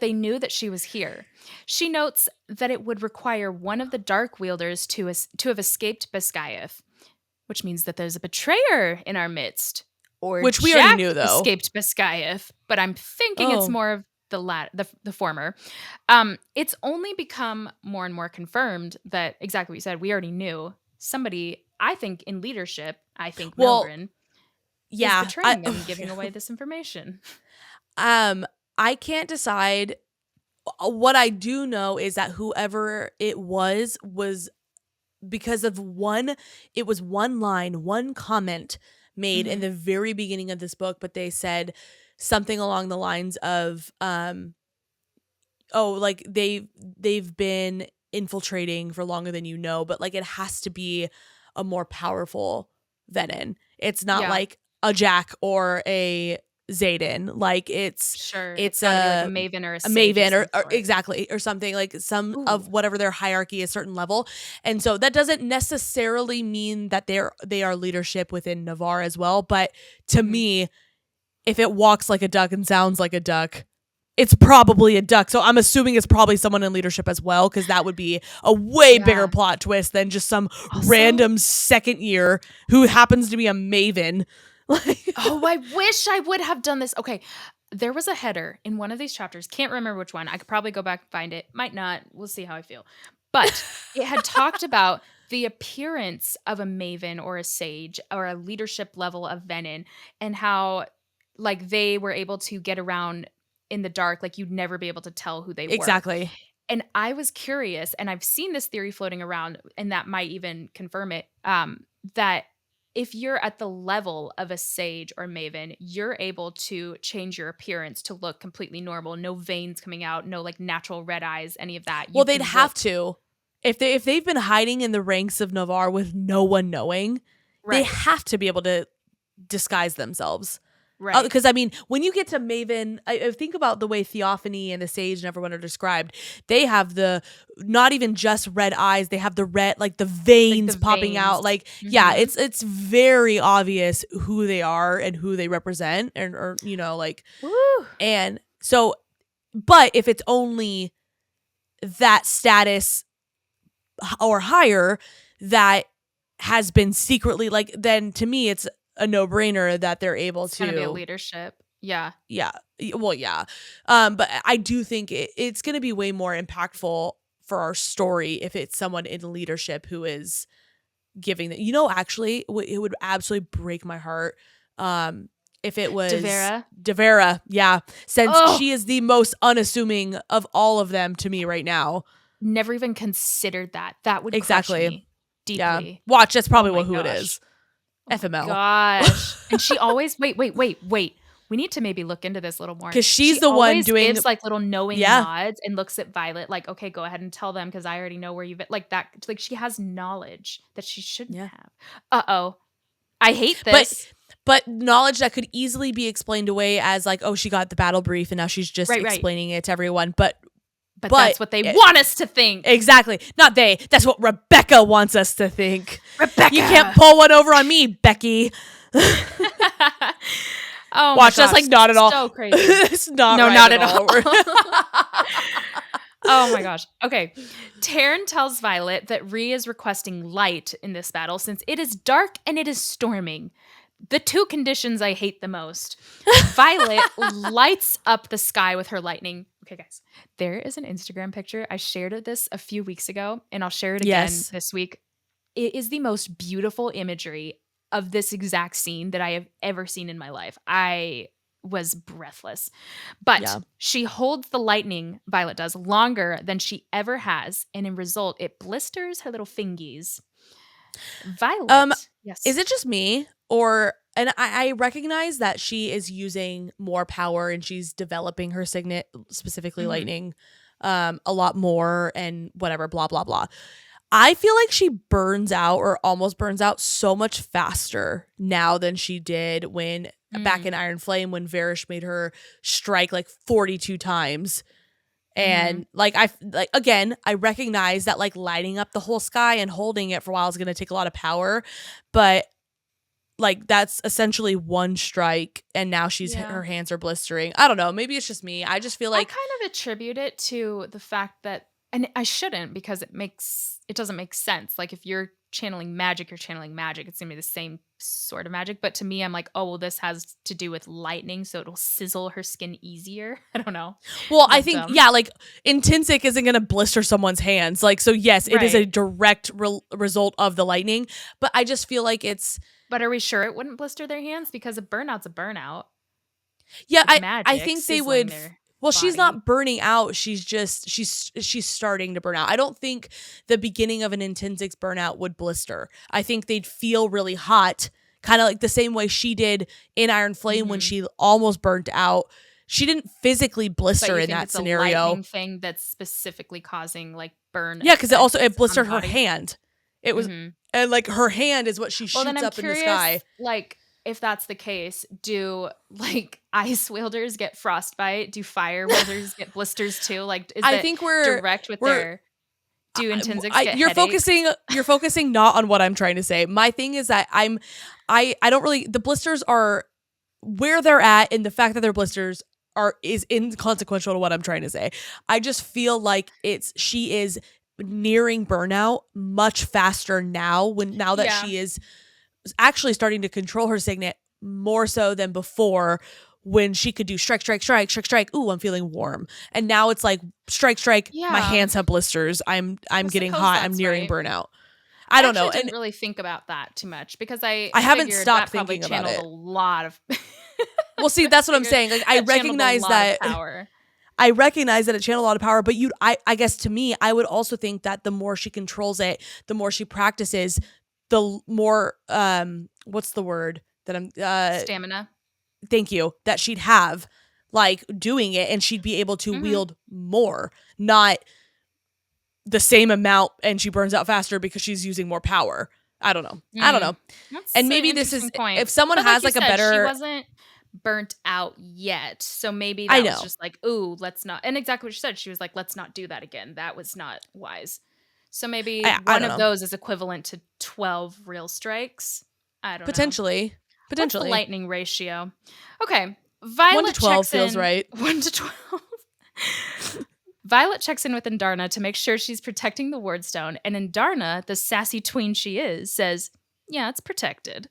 they knew that she was here. She notes that it would require one of the Dark Wielders to have escaped Beskayev, which means that there's a betrayer in our midst. Or which we Jack already knew, though. Escaped Beskayev, but I'm thinking it's more of the former. It's only become more and more confirmed that exactly what you said. We already knew somebody. I think in leadership. I think Melbourne. Is betraying them and giving away this information. I can't decide. What I do know is that whoever it was because of one line, one comment made in the very beginning of this book, but they said something along the lines of, like they've been infiltrating for longer than you know, but like it has to be a more powerful Venin. It's not like a Jack or a Xaden. Like it's gotta a, be like a Maven or a Maven or exactly, or something like some of whatever their hierarchy is, certain level. And so that doesn't necessarily mean that they are leadership within Navarre as well. But to me, if it walks like a duck and sounds like a duck, it's probably a duck. So I'm assuming it's probably someone in leadership as well, because that would be a way bigger plot twist than just some random second year who happens to be a Maven. I wish I would have done this. Okay, there was a header in one of these chapters. Can't remember which one. I could probably go back and find it. Might not. We'll see how I feel. But it had talked about the appearance of a maven or a sage or a leadership level of Venin, and how like they were able to get around in the dark, like you'd never be able to tell who they were. Exactly. And I was curious, and I've seen this theory floating around, and that might even confirm it, that if you're at the level of a sage or maven, you're able to change your appearance to look completely normal. No veins coming out, no like natural red eyes, any of that. Well, they'd have to. If they've been hiding in the ranks of Navarre with no one knowing, they have to be able to disguise themselves. Right. Because I mean, when you get to Maven, I think about the way Theophanie and the Sage and everyone are described. They have the not even just red eyes; they have the red, like the veins popping out. Like, yeah, it's very obvious who they are and who they represent, or you know, like, and so. But if it's only that status or higher that has been secretly, like, then to me it's a no-brainer that they're able to gonna be a leadership. Yeah. Well, yeah. But I do think it's gonna be way more impactful for our story if it's someone in leadership who is giving that. You know, actually, it would absolutely break my heart if it was Devera. Yeah, since she is the most unassuming of all of them to me right now. Never even considered that. That would crush me deeply. Yeah. Watch, that's probably who it is. FML. Gosh. And she always wait. We need to maybe look into this a little more. Because she's the one doing gives like little knowing nods and looks at Violet like, okay, go ahead and tell them because I already know where you've been. Like that. Like she has knowledge that she shouldn't have. I hate this. But knowledge that could easily be explained away as like, oh, she got the battle brief and now she's just explaining it to everyone. But that's what they want us to think. Exactly. Not they. That's what Rebecca wants us to think. Rebecca. You can't pull one over on me, Becky. Watch, that's like not at all. So crazy. It's not not at all. Oh my gosh. Okay. Taryn tells Violet that Rhea is requesting light in this battle since it is dark and it is storming. The two conditions I hate the most. Violet lights up the sky with her lightning. Okay, guys. There is an Instagram picture. I shared this a few weeks ago, and I'll share it again this week. It is the most beautiful imagery of this exact scene that I have ever seen in my life. I was breathless. But she holds the lightning, Violet does, longer than she ever has, and in result, it blisters her little fingies. Violet. Yes. Is it just me? And I recognize that she is using more power and she's developing her signet, specifically lightning, a lot more and whatever, blah, blah, blah. I feel like she burns out or almost burns out so much faster now than she did when back in Iron Flame when Varish made her strike like 42 times. And I recognize that like lighting up the whole sky and holding it for a while is going to take a lot of power, but like that's essentially one strike and now her hands are blistering. I don't know. Maybe it's just me. I just feel like I kind of attribute it to the fact that, and I shouldn't because it doesn't make sense. Like if you're channeling magic, you're channeling magic. It's gonna be the same sort of magic. But to me, I'm like, oh, well, this has to do with lightning, so it'll sizzle her skin easier. I don't know. Well, I think, like Intrinsic isn't gonna blister someone's hands. Like, so yes, it is a direct result of the lightning. But I just feel like it's. But are we sure it wouldn't blister their hands? Because a burnout's a burnout. Yeah, I think they would. Well, she's not burning out. She's just she's starting to burn out. I don't think the beginning of an Intrinsics burnout would blister. I think they'd feel really hot, kind of like the same way she did in Iron Flame when she almost burnt out. She didn't physically blister in that scenario. A lightning thing that's specifically causing like burn. Yeah, because it blistered her hand. It was and like her hand is what she shoots up in the sky. Like, if that's the case, do like ice wielders get frostbite? Do fire wielders get blisters too? Like, is I think we're direct with their. Do Intrinsics get you're headaches? You're focusing not on what I'm trying to say. My thing is that I don't really, the blisters are where they're at, and the fact that they're blisters is inconsequential to what I'm trying to say. I just feel like she is nearing burnout much faster now that she is actually starting to control her signet more so than before when she could do strike, strike, strike, strike, strike. Ooh, I'm feeling warm. And now it's like strike, strike. Yeah. My hands have blisters. I'm getting hot. I'm nearing burnout. I don't know. I didn't And really think about that too much because I haven't figured stopped that probably thinking about channeled it. a lot of. Well, see, that's what I'm figured saying. Like, I that channeled a recognize lot of that. power. I recognize that it channeled a lot of power, but I guess to me, I would also think that the more she controls it, the more she practices, the more what's the word that I'm Stamina. thank you, that she'd have like doing it, and she'd be able to wield more, not the same amount, and she burns out faster because she's using more power. I don't know. That's And an maybe this is, interesting point. if someone But has like like you a said, she better, wasn't burnt out yet. So maybe I that was know. just like, ooh, let's not. And exactly what she said. She was like, let's not do that again. That was not wise. So maybe I one don't of know. those is equivalent to 12 real strikes. I don't know. Potentially. What's the lightning ratio? Okay. 1 to Violet 12 checks feels in. right. 1 to 12. Violet checks in with Andarna to make sure she's protecting the wardstone, and Andarna, the sassy tween she is, says, yeah, it's protected.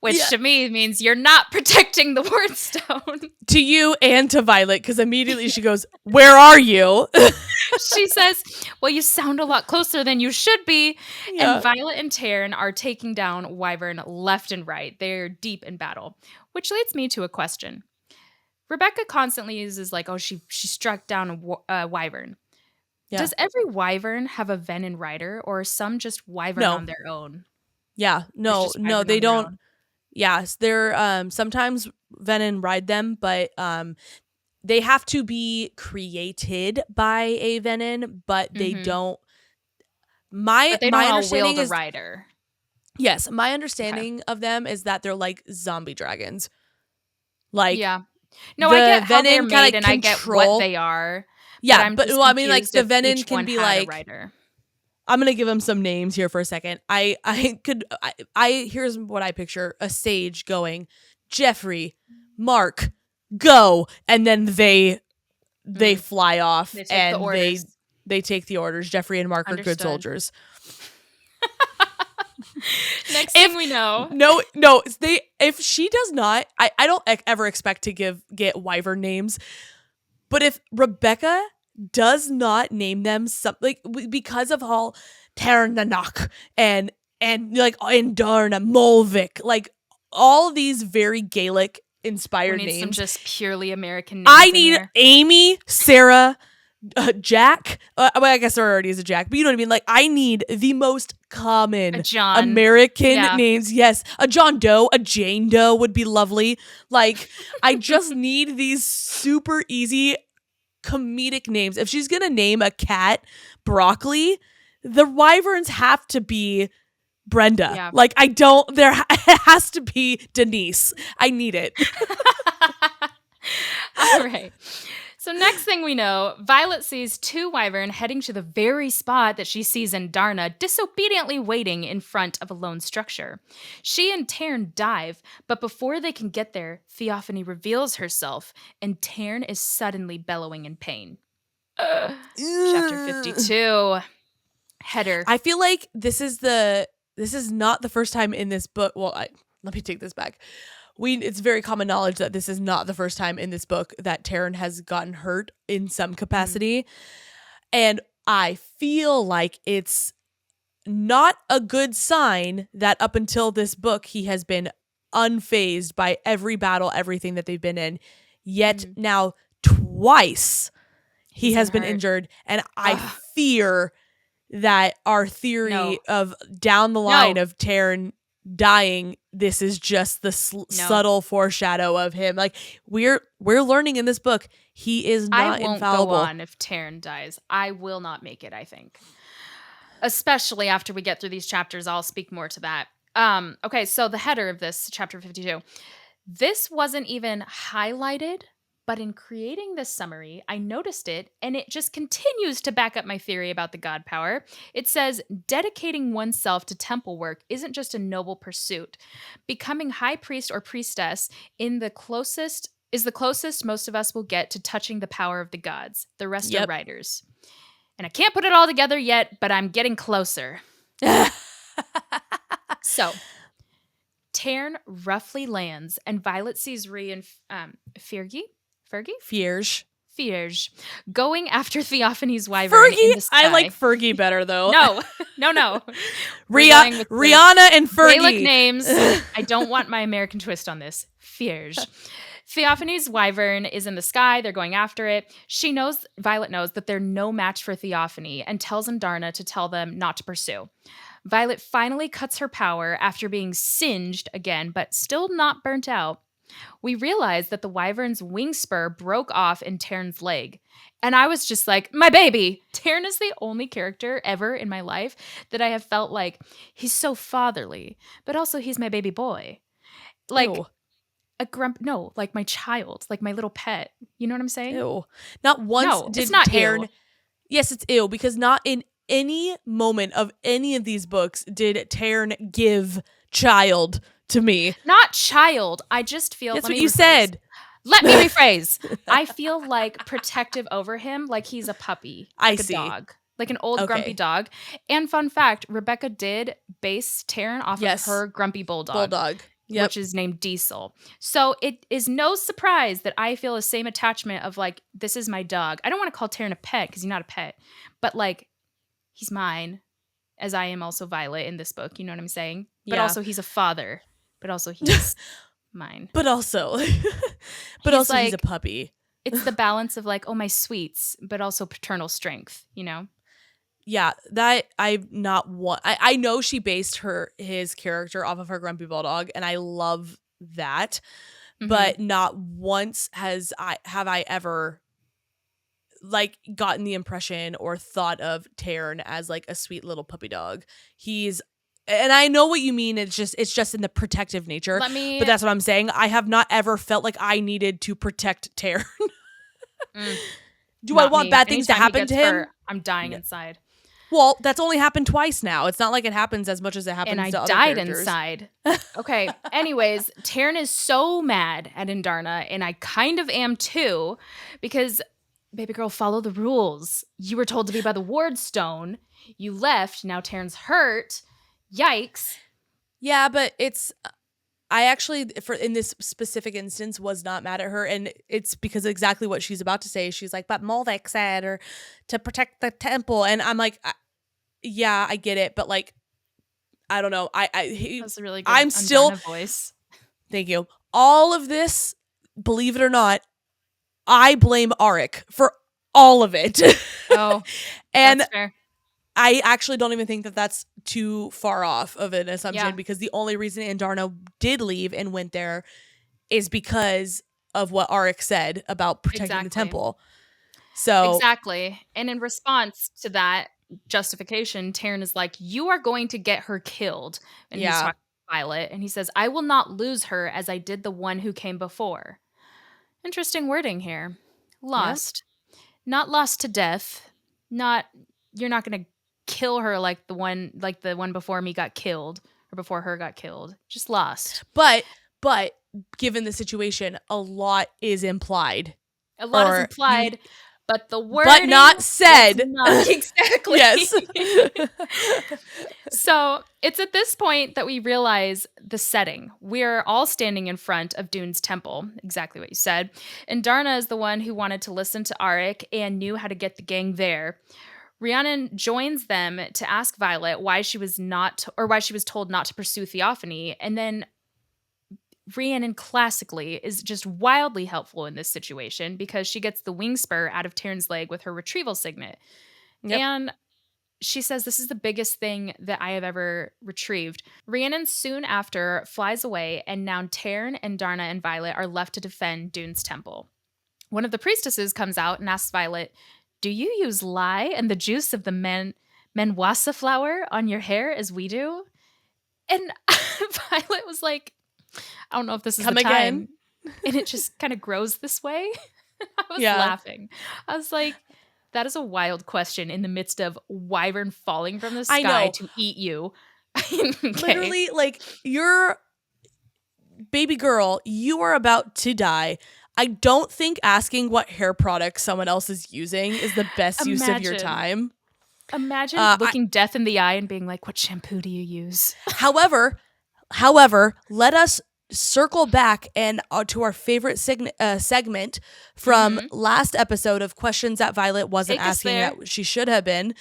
Which to me means you're not protecting the wardstone. To you and to Violet, because immediately she goes, where are you? She says, well, you sound a lot closer than you should be. Yeah. And Violet and Taryn are taking down Wyvern left and right. They're deep in battle, which leads me to a question. Rebecca constantly uses like, oh, she struck down a Wyvern. Yeah. Does every Wyvern have a Venin rider, or are some just Wyvern on their own? Yeah. No, they don't. Yes, they're sometimes Venin ride them, but they have to be created by a Venin, but they don't. My But they don't all understanding wield a is rider. yes. My understanding of them is that they're like zombie dragons. Like no, I get how they're Venin made and I get what they are. Yeah, but well, I mean, like the Venin can be like. Rider. I'm gonna give them some names here for a second. I here's what I picture: a sage going, Jeffrey, Mark, go, and then they fly off and they take the orders. Jeffrey and Mark are good soldiers. Next thing we know, no, if she does not, I don't ever expect to get Wyvern names, but if Rebecca does not name them something like, because of all Ternanak and like Andarna, Molvik, like all these very Gaelic inspired we need names. some just purely American names. I need Amy, Sarah, Jack. Well, I guess there already is a Jack, but you know what I mean. Like I need the most common American names. Yes, a John Doe, a Jane Doe would be lovely. Like I just need these super easy comedic names. If she's gonna name a cat Broccoli, the Wyverns have to be Brenda. Yeah. Like I don't. There it has to be Denise. I need it. All right. So next thing we know, Violet sees two Wyvern heading to the very spot that she sees Andarna disobediently waiting in front of a lone structure. She and Taryn dive, but before they can get there, Theophanie reveals herself, and Taryn is suddenly bellowing in pain. Chapter 52. Header. I feel like this is not the first time in this book. Well, let me take this back. It's very common knowledge that this is not the first time in this book that Taryn has gotten hurt in some capacity. And I feel like it's not a good sign that up until this book, he has been unfazed by every battle, everything that they've been in. Yet now twice he has been injured. And I fear that our theory of down the line of Taryn dying, this is just the subtle foreshadow of him. Like we're learning in this book, he is not infallible. I won't go on if Taryn dies. I will not make it, I think. Especially after we get through these chapters, I'll speak more to that. Okay, so the header of this, chapter 52. This wasn't even highlighted, but in creating this summary, I noticed it, and it just continues to back up my theory about the god power. It says, dedicating oneself to temple work isn't just a noble pursuit. Becoming high priest or priestess is the closest most of us will get to touching the power of the gods. The rest are writers. And I can't put it all together yet, but I'm getting closer. So, Taryn roughly lands, and Violet sees Rhea and Fergie? Fierge, going after Theophanie's wyvern in the sky. I like Fergie better though. No. Rihanna and Fergie. Gaelic names. I don't want my American twist on this. Fierge. Theophanie's wyvern is in the sky. They're going after it. Violet knows that they're no match for Theophanie and tells Andarna to tell them not to pursue. Violet finally cuts her power after being singed again, but still not burnt out. We realize that the wyvern's wing spur broke off in Taryn's leg. And I was just like, my baby. Taryn is the only character ever in my life that I have felt like he's so fatherly, but also he's my baby boy. Like Ew. like my child, like my little pet. You know what I'm saying? Ew. Not once did it's not Taryn. ew. Yes, it's ew because not in any moment of any of these books did Taryn give child to me. Not child. I just feel. That's what you said. Let me rephrase. I feel like protective over him, like he's a puppy, like I see. A dog, like an old grumpy dog. And fun fact, Rebecca did base Taryn off of her grumpy bulldog. Yep. Which is named Diesel. So it is no surprise that I feel the same attachment of like, this is my dog. I don't want to call Taryn a pet because he's not a pet, but like, he's mine, as I am also Violet in this book. You know what I'm saying? But also he's a father, but also he's mine. But also, like, he's a puppy. It's the balance of like, oh, my sweets, but also paternal strength, you know? Yeah, that I've not want. I know she based his character off of her grumpy bulldog, and I love that. Mm-hmm. But not once have I ever like gotten the impression or thought of Taryn as like a sweet little puppy dog. And I know what you mean. It's just in the protective nature. But that's what I'm saying. I have not ever felt like I needed to protect Taryn. Do I want bad things to happen to him? I'm dying inside. Well, that's only happened twice now. It's not like it happens as much as it happens to other characters. And I died inside. Okay. Anyways, Taryn is so mad at Andarna, and I kind of am too, because baby girl, follow the rules. You were told to be by the ward stone. You left. Now Taryn's hurt. Yikes. Yeah, but I actually, in this specific instance, was not mad at her, and it's because exactly what she's about to say. She's like, but Molvek said, or to protect the temple, and I'm like, yeah, I get it, but like, I don't know. That's a really good I'm still voice. Thank you. All of this, believe it or not, I blame Arik for all of it. Oh, and that's fair. I actually don't even think that that's too far off of an assumption because the only reason Andarna did leave and went there is because of what Arik said about protecting the temple. So exactly. And in response to that justification, Taryn is like, you are going to get her killed. And he's talking to Violet, and he says, I will not lose her as I did the one who came before. Interesting wording here. Lost. Yeah. Not lost to death. You're not going to kill her like the one before me got killed, or before her got killed. Just lost. But given the situation, a lot is implied. But the word but not said. Exactly. Yes. So it's at this point that we realize the setting. We're all standing in front of Dune's temple. Exactly what you said. And Andarna is the one who wanted to listen to Arik and knew how to get the gang there. Rhiannon joins them to ask Violet why she was told not to pursue Theophanie, and then Rhiannon classically is just wildly helpful in this situation because she gets the wing spur out of Taryn's leg with her retrieval signet. Yep. And she says, this is the biggest thing that I have ever retrieved. Rhiannon soon after flies away, and now Taryn, Andarna, and Violet are left to defend Dune's temple. One of the priestesses comes out and asks Violet, do you use lye and the juice of the menwasa flower on your hair as we do? And Violet was like, I don't know if this is the time. And it just kind of grows this way. I was laughing. I was like, that is a wild question in the midst of wyvern falling from the sky to eat you. Okay. Literally, like, you're baby girl, you are about to die. I don't think asking what hair product someone else is using is the best use of your time. Imagine looking death in the eye and being like, what shampoo do you use? However, let us circle back and to our favorite segment from last episode of questions that Violet wasn't asking that she should have been.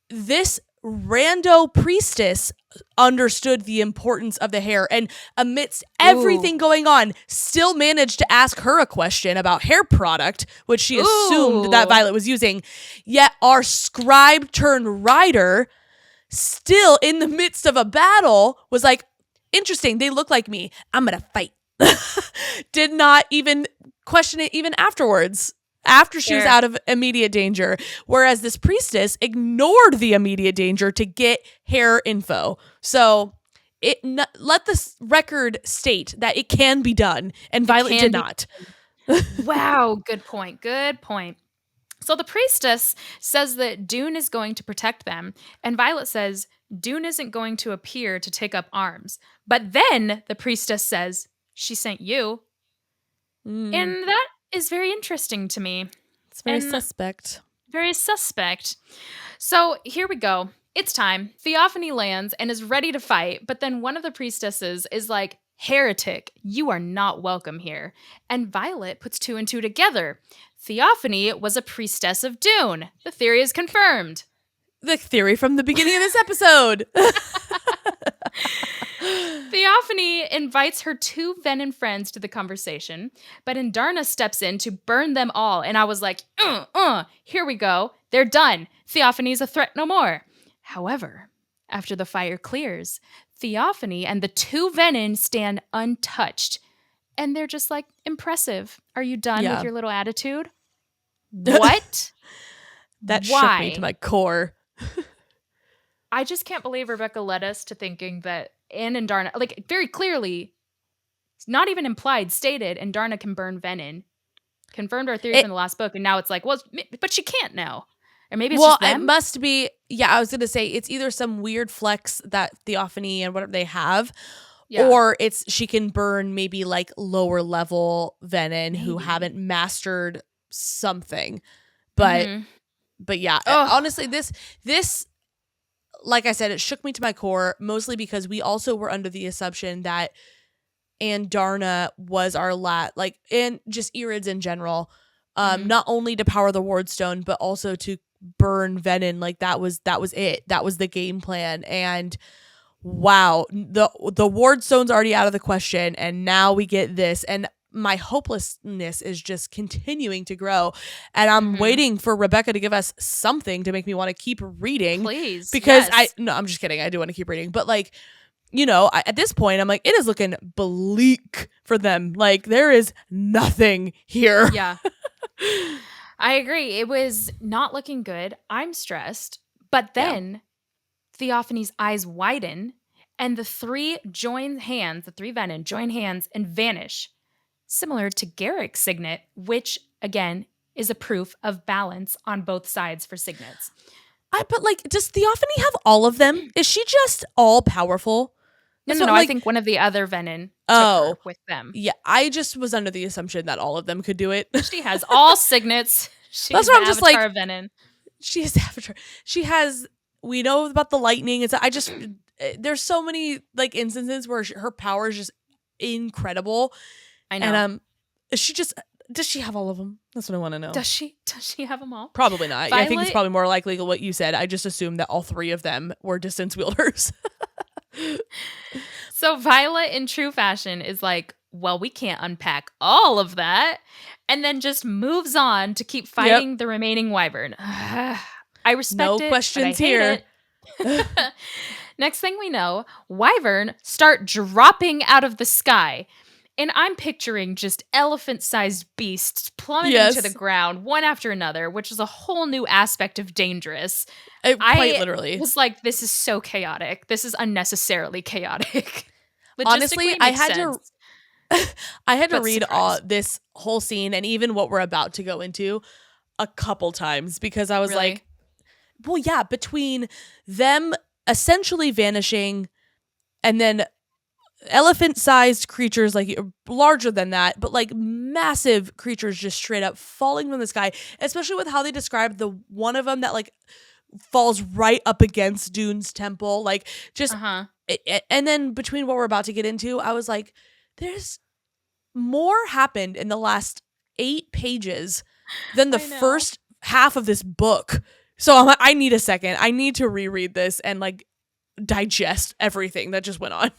This rando priestess understood the importance of the hair, and amidst everything going on, still managed to ask her a question about hair product, which she assumed that Violet was using. Yet our scribe turned writer, still in the midst of a battle, was like, interesting, they look like me, I'm gonna fight. Did not even question it even afterwards, after she was out of immediate danger. Whereas this priestess ignored the immediate danger to get hair info. So let this record state that it can be done, and Violet did not. Wow, good point. Good point. So the priestess says that Dune is going to protect them, and Violet says Dune isn't going to appear to take up arms. But then the priestess says, she sent you. And that is very interesting to me. It's very suspect. Very suspect. So here we go. It's time. Theophanie lands and is ready to fight, but then one of the priestesses is like, heretic, you are not welcome here. And Violet puts 2 and 2 together. Theophanie was a priestess of Dune. The theory is confirmed. The theory from the beginning of this episode. Theophanie invites her 2 Venin friends to the conversation, but Andarna steps in to burn them all. And I was like, here we go. They're done. Theophanie's a threat no more. However, after the fire clears, Theophanie and the 2 Venin stand untouched. And they're just like, impressive. Are you done with your little attitude? What? That shook me to my core. I just can't believe Rebecca led us to thinking that Andarna, like very clearly, not even implied, stated Andarna can burn Venin. Confirmed our theories in the last book, and now it's like, well, but she can't now. Or maybe it's just them? It must be, I was going to say, it's either some weird flex that Theophanie and whatever they have, or it's she can burn maybe like lower level Venin who haven't mastered something. But honestly, this like I said, it shook me to my core, mostly because we also were under the assumption that Andarna was our and just Irids in general, not only to power the Ward Stone, but also to burn Venin. Like that was it. That was the game plan. And wow, the Ward Stone's already out of the question, and now we get this, and my hopelessness is just continuing to grow, and I'm waiting for Rebecca to give us something to make me want to keep reading. Please, because I'm just kidding. I do want to keep reading, but like, at this point, I'm like, it is looking bleak for them. Like there is nothing here. Yeah, I agree. It was not looking good. I'm stressed, but then Theophanie's eyes widen, and the 3 Venin join hands and vanish. Similar to Garrick's signet, which, again, is a proof of balance on both sides for signets. But, like, does Theophanie have all of them? Is she just all-powerful? No, I think one of the other Venin took her with them. Yeah, I just was under the assumption that all of them could do it. She has all signets. That's what I'm just like, Venin. She is Avatar. She has, we know about the lightning. There's so many, like, instances where her power is just incredible. I know. And does she have all of them? That's what I want to know. Does she have them all? Probably not. I think it's probably more likely what you said. I just assumed that all 3 of them were distance wielders. So Violet, in true fashion, is like, well, we can't unpack all of that, and then just moves on to keep fighting the remaining wyvern. I respect it. No questions here. Next thing we know, wyvern start dropping out of the sky. And I'm picturing just elephant-sized beasts plummeting to the ground, one after another, which is a whole new aspect of dangerous. Quite literally. I was like, this is so chaotic. This is unnecessarily chaotic. Honestly, I had to read this whole scene and even what we're about to go into a couple times, because I was like, well, yeah, between them essentially vanishing and then elephant-sized creatures, like larger than that, but like massive creatures just straight up falling from the sky, especially with how they described the one of them that like falls right up against Dune's temple, like just and then between what we're about to get into, I was like, there's more happened in the last 8 pages than the first half of this book. So I'm like, I need a second. I need to reread this and like digest everything that just went on.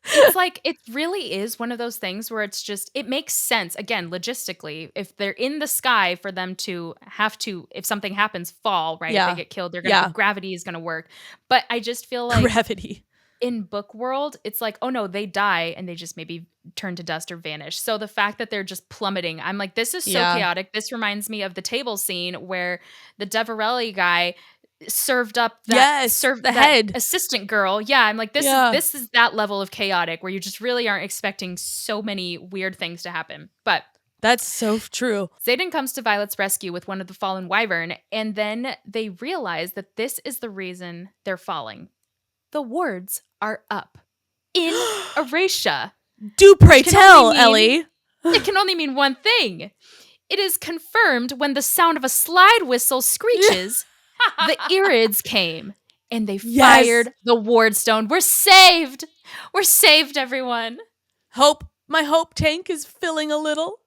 It's like, it really is one of those things where it's just, it makes sense, again, logistically, if they're in the sky for them to have to, if something happens, fall, right? If they get killed, they're gonna, gravity is gonna work. But I just feel like gravity in book world, it's like, oh no, they die and they just maybe turn to dust or vanish. So the fact that they're just plummeting, I'm like, this is so chaotic. This reminds me of the table scene where the Devarelli guy served up that head assistant girl. Yeah, I'm like, this is that level of chaotic where you just really aren't expecting so many weird things to happen. But that's so true. Xaden comes to Violet's rescue with one of the fallen wyvern, and then they realize that this is the reason they're falling. The wards are up in Eratia. Do pray tell, Ellie. It can only mean one thing. It is confirmed when the sound of a slide whistle screeches. The Irids came and they fired the wardstone. We're saved. We're saved, everyone. My hope tank is filling a little.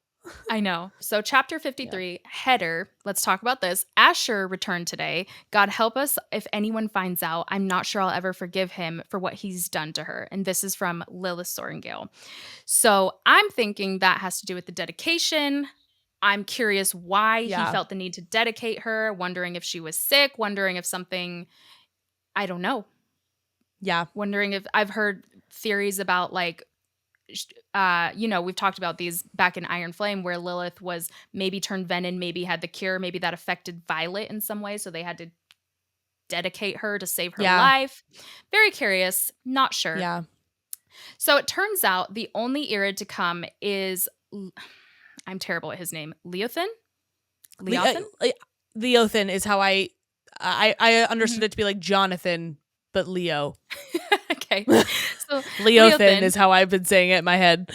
I know. So chapter 53, header. Let's talk about this. Asher returned today. God help us if anyone finds out. I'm not sure I'll ever forgive him for what he's done to her. And this is from Lilith Sorengale. So I'm thinking that has to do with the dedication. I'm curious why he felt the need to dedicate her, wondering if she was sick, wondering if something, I don't know. Yeah. Wondering if I've heard theories about like, we've talked about these back in Iron Flame where Lilith was maybe turned Venin, maybe had the cure, maybe that affected Violet in some way. So they had to dedicate her to save her life. Very curious. Not sure. Yeah. So it turns out the only Irid to come is... I'm terrible at his name. Leothin? Leothin is how I understood it to be like Jonathan, but Leo. Okay. So Leothin is how I've been saying it in my head.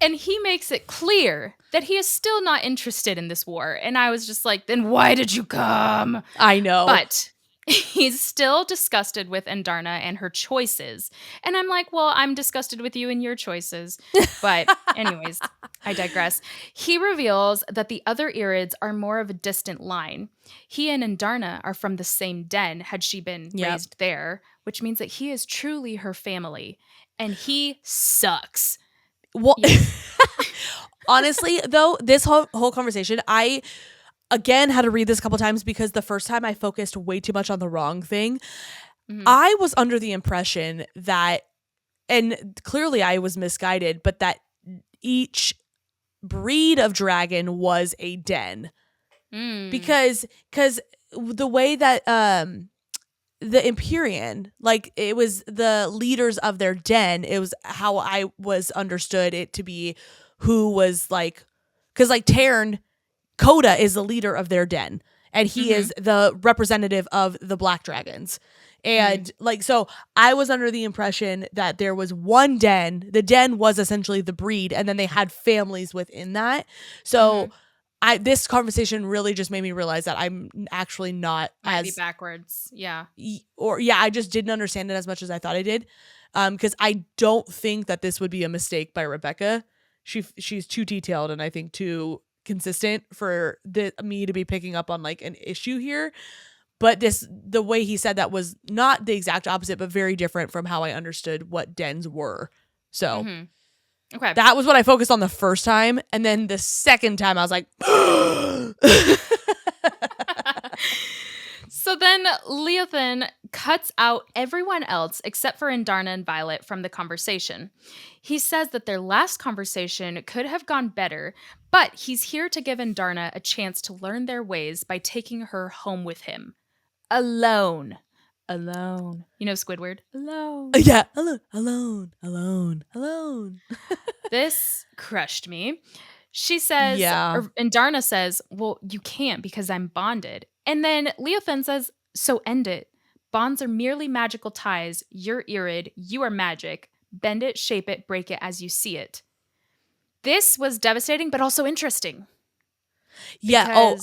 And he makes it clear that he is still not interested in this war. And I was just like, then why did you come? I know. But he's still disgusted with Andarna and her choices. And I'm like, well, I'm disgusted with you and your choices. But anyways, I digress. He reveals that the other Irids are more of a distant line. He and Andarna are from the same den, had she been raised there, which means that he is truly her family. And he sucks. Well, honestly, though, this whole conversation, I... again, had to read this a couple times because the first time I focused way too much on the wrong thing. Mm-hmm. I was under the impression that, and clearly I was misguided, but that each breed of dragon was a den. Because the way that the Empyrean, like it was the leaders of their den, it was how I was understood it to be who was like, because like Tarn, Coda is the leader of their den, and he is the representative of the Black Dragons. And like, so I was under the impression that there was one den. The den was essentially the breed, and then they had families within that. So this conversation really just made me realize that I'm actually not Might be backwards. Yeah. I just didn't understand it as much as I thought I did. Because I don't think that this would be a mistake by Rebecca. She's too detailed, and I think too consistent for me to be picking up on like an issue here. But the way he said that was not the exact opposite, but very different from how I understood what dens were. So okay, that was what I focused on the first time, and then the second time I was like, So then Leothin cuts out everyone else except for Andarna and Violet from the conversation. He says that their last conversation could have gone better, but he's here to give Andarna a chance to learn their ways by taking her home with him. Alone. You know Squidward? Alone. Yeah. Alone. This crushed me. She says, Andarna says, well, you can't because I'm bonded. And then Leothin says, so end it. Bonds are merely magical ties. You're Irid. You are magic. Bend it, shape it, break it as you see it. This was devastating, but also interesting. Yeah.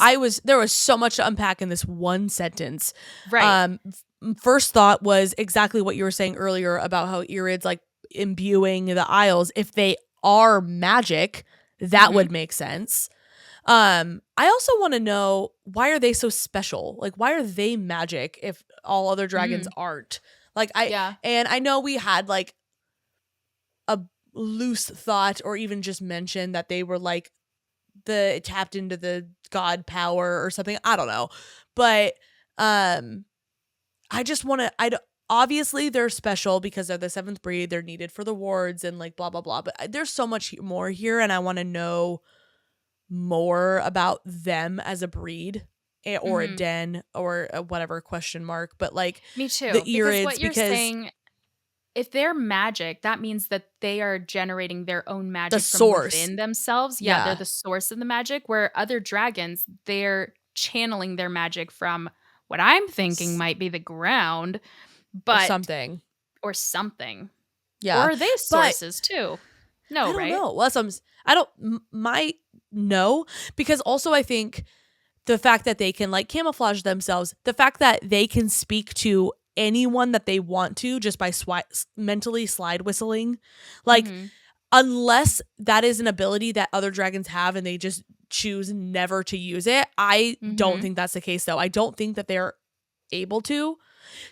There was so much to unpack in this one sentence. Right. first thought was exactly what you were saying earlier about how Irid's like imbuing the Isles. If they are magic, that would make sense. I also want to know, why are they so special? Like, why are they magic if all other dragons aren't? Like, and I know we had like a loose thought or even just mentioned that they were like tapped into the god power or something. I don't know. But I just want to, obviously they're special because they're the seventh breed. They're needed for the wards and like blah, blah, blah. But there's so much more here. And I want to know more about them as a breed or a den or a whatever question mark. But like me too. The Irids, what you're saying, if they're magic, that means that they are generating their own magic from within themselves. Yeah, they're the source of the magic, where other dragons, they're channeling their magic from what I'm thinking might be the ground, but or something. Yeah. Or are they sources too? No, I don't right? know. Well, might know, because also I think the fact that they can like camouflage themselves, the fact that they can speak to anyone that they want to just by mentally slide whistling, like unless that is an ability that other dragons have and they just choose never to use it, I don't think that's the case though. I don't think that they're able to.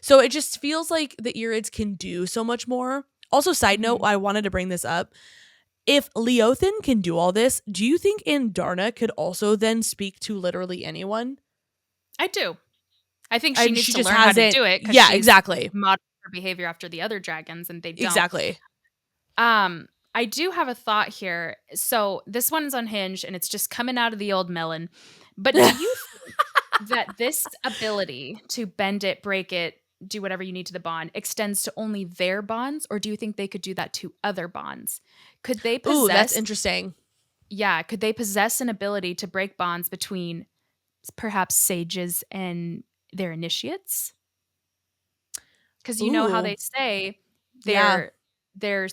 So it just feels like the Irids can do so much more. Also, side note, I wanted to bring this up. If Leothin can do all this, do you think Andarna could also then speak to literally anyone? I do. I think she needs to learn how to do it. Yeah, exactly. Modeled her behavior after the other dragons, and they don't. Exactly. I do have a thought here. So this one's unhinged, and it's just coming out of the old melon. But do you think that this ability to bend it, break it, do whatever you need to the bond extends to only their bonds, or do you think they could do that to other bonds? Could they possess? Ooh, that's interesting. Yeah, could they possess an ability to break bonds between perhaps sages and their initiates? Because you know how they say they're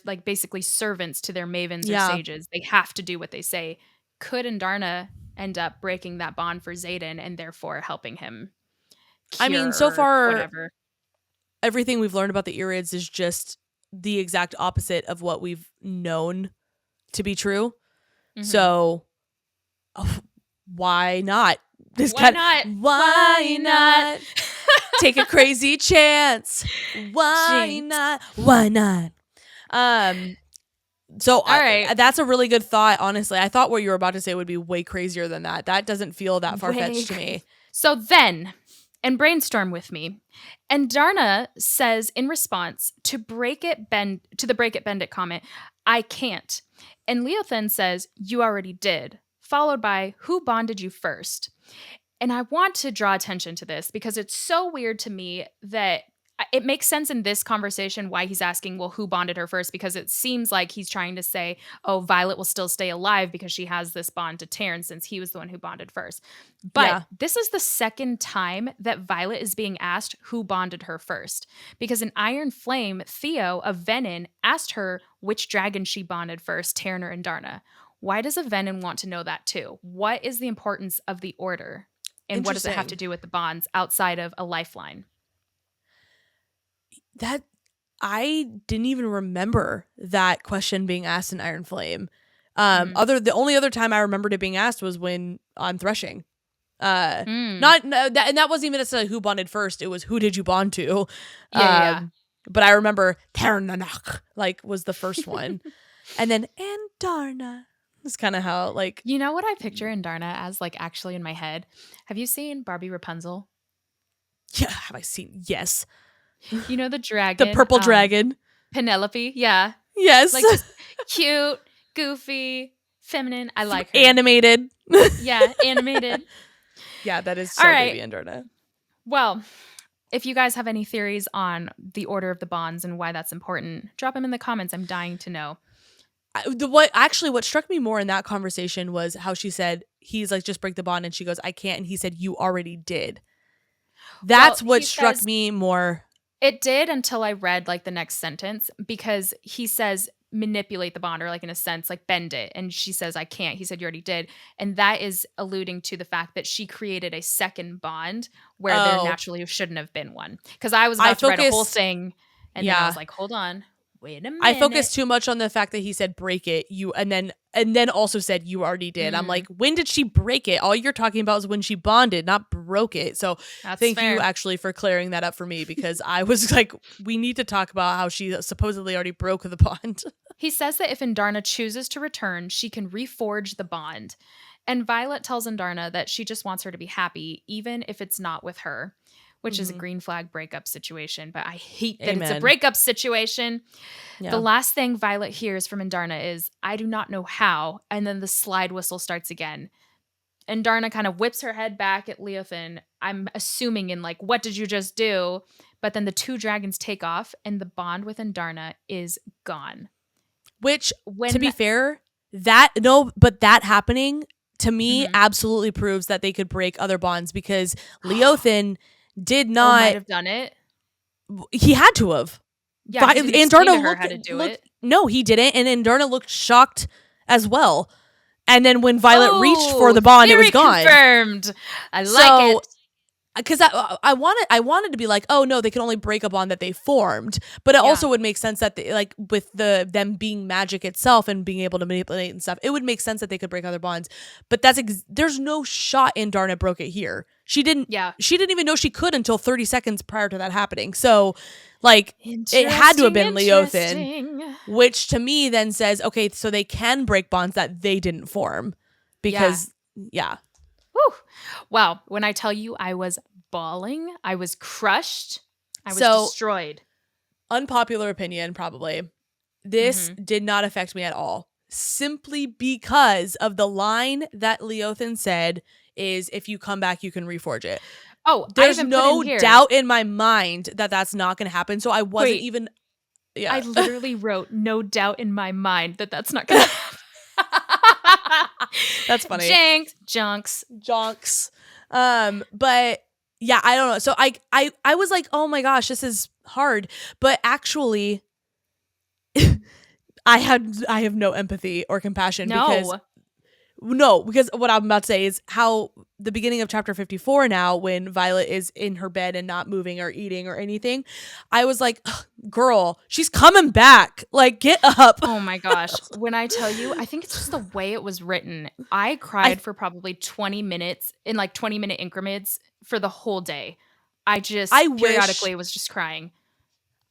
like basically servants to their mavens or sages. They have to do what they say. Could Andarna end up breaking that bond for Xaden and therefore helping him cure, I mean, so far, whatever. Everything we've learned about the Irids is just the exact opposite of what we've known to be true. So why not? Why not? Take a crazy chance. Why not? Why not? So all right, that's a really good thought. Honestly, I thought what you were about to say would be way crazier than that. That doesn't feel that far-fetched to me. So then, and brainstorm with me. Andarna says in response to the break it bend it comment, I can't. And Leothin says, you already did, followed by, who bonded you first? And I want to draw attention to this because it's so weird to me that it makes sense in this conversation why he's asking, well, who bonded her first? Because it seems like he's trying to say, oh, Violet will still stay alive because she has this bond to Terrence since he was the one who bonded first. But this is the second time that Violet is being asked who bonded her first. Because in Iron Flame, Theo of Venin asked her which dragon she bonded first, Terran or Andarna. Why does a Venin want to know that too? What is the importance of the order? And what does it have to do with the bonds outside of a lifeline? That I didn't even remember that question being asked in Iron Flame. The only other time I remembered it being asked was when on Threshing. That wasn't even necessarily who bonded first. It was who did you bond to? But I remember Terranach was the first one, and then Andarna. That's kind of how you know what I picture Andarna as actually in my head. Have you seen Barbie Rapunzel? Yeah, have I seen? Yes. You know the dragon, the purple dragon, Penelope. Yeah. Yes. Just cute, goofy, feminine. I like her. Animated. Yeah, animated. Yeah, that is so baby Andarna. Well, if you guys have any theories on the order of the bonds and why that's important, drop them in the comments. I'm dying to know. What struck me more in that conversation was how she said he's just break the bond, and she goes, I can't, and he said you already did. That's what struck me more. It did until I read the next sentence, because he says manipulate the bond, or like in a sense like bend it, and she says I can't. He said you already did, and that is alluding to the fact that she created a second bond where there Oh, naturally shouldn't have been one, because I was I about to write a whole focused. thing and then I was Yeah, like, hold on, wait a I minute. focused too much on the fact that he said break it. And then also said you already did. I'm like, when did she break it? All you're talking about is when she bonded, not broke it. So That's thank you fair. actually for clearing that up for me, because I was like, we need to talk about how she supposedly already broke the bond. He says that if Andarna chooses to return, she can reforge the bond. And Violet tells Andarna that she just wants her to be happy, even if it's not with her, which is a Mhm. green flag breakup situation. But I hate that it's a Amen. breakup situation. The Yeah. last thing Violet hears from Andarna is, I do not know how. And then the slide whistle starts again. Andarna kind of whips her head back at Leothin. I'm assuming in like, what did you just do? But then the two dragons take off and the bond with Andarna is gone. Which, to When be fair, but that happening to me Mhm. absolutely proves that they could break other bonds, because Leothin did Oh, might not. have done it. He had to have. Yeah, he didn't explain to Andarna her how to do looked. it. No, he didn't, and Andarna looked shocked as well. And then when Violet reached for Oh, the bond, it was theory gone. confirmed. I like it. So, because I wanted to be like, oh no, they can only break a bond that they formed, but it Yeah. also would make sense that they, like with them being magic itself and being able to manipulate and stuff, it would make sense that they could break other bonds. But there's no shot Andarna broke it here. She didn't. Yeah. She didn't even know she could until 30 seconds prior to that happening. So, like, it had to have Interesting. been Leothin, Interesting. which to me then says, okay, so they can break bonds that they didn't form, Yeah. because yeah. Whew. Wow. When I tell you I was bawling, I was crushed, I was So, destroyed. unpopular opinion, probably. This Mhm. did not affect me at all, simply because of the line that Leothin said is, if you come back, you can reforge it. Oh, I There's even put in no here. doubt in my mind that that's not going to happen. So I wasn't Wait, even, I yeah. literally wrote no doubt in my mind that that's not going to happen. That's funny. Jinx, junks. Jonks. But yeah, I don't know. So I was like, oh my gosh, this is hard. But actually, I have no empathy or compassion, because what I'm about to say is how the beginning of chapter 54 now, when Violet is in her bed and not moving or eating or anything, I was like, girl, she's coming back. Like, get up. Oh my gosh. When I tell you, I think it's just the way it was written. I cried for probably 20 minutes in like 20-minute increments for the whole day. I just I wish periodically was just crying.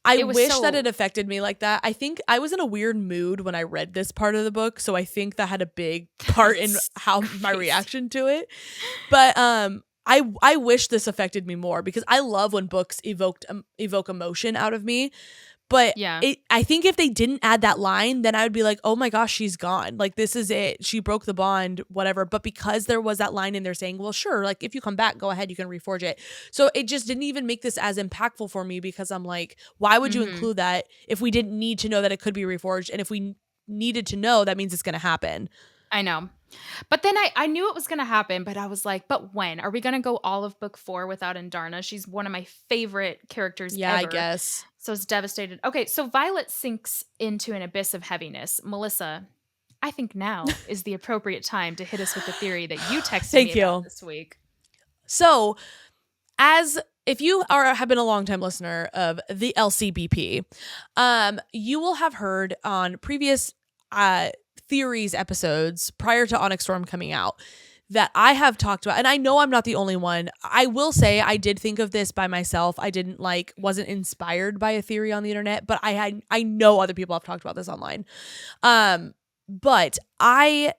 I It was wish that so it affected me like that. I think I was in a weird mood when I read this part of the book, so I think that had a big part in That's how my crazy. reaction to it. But I wish this affected me more, because I love when books evoke emotion out of me. But Yeah. I think if they didn't add that line, then I would be like, oh my gosh, she's gone. Like, this is it. She broke the bond, whatever. But because there was that line in there saying, well, sure, like if you come back, go ahead, you can reforge it. So it just didn't even make this as impactful for me, because I'm like, why would you Mhm. include that if we didn't need to know that it could be reforged? And if we needed to know, that means it's going to happen. I know. But then I knew it was going to happen, but I was like, but when? Are we going to go all of book 4 without Andarna? She's one of my favorite characters Yeah, ever. I guess. So I was devastated. Okay, so Violet sinks into an abyss of heaviness. Melissa, I think now is the appropriate time to hit us with the theory that you texted Thank me about you. this week. So, if you have been a longtime listener of the LCBP, you will have heard on previous theories episodes prior to Onyx Storm coming out that I have talked about, and I know I'm not the only one. I will say I did think of this by myself. I wasn't inspired by a theory on the internet, but I know other people have talked about this online. But I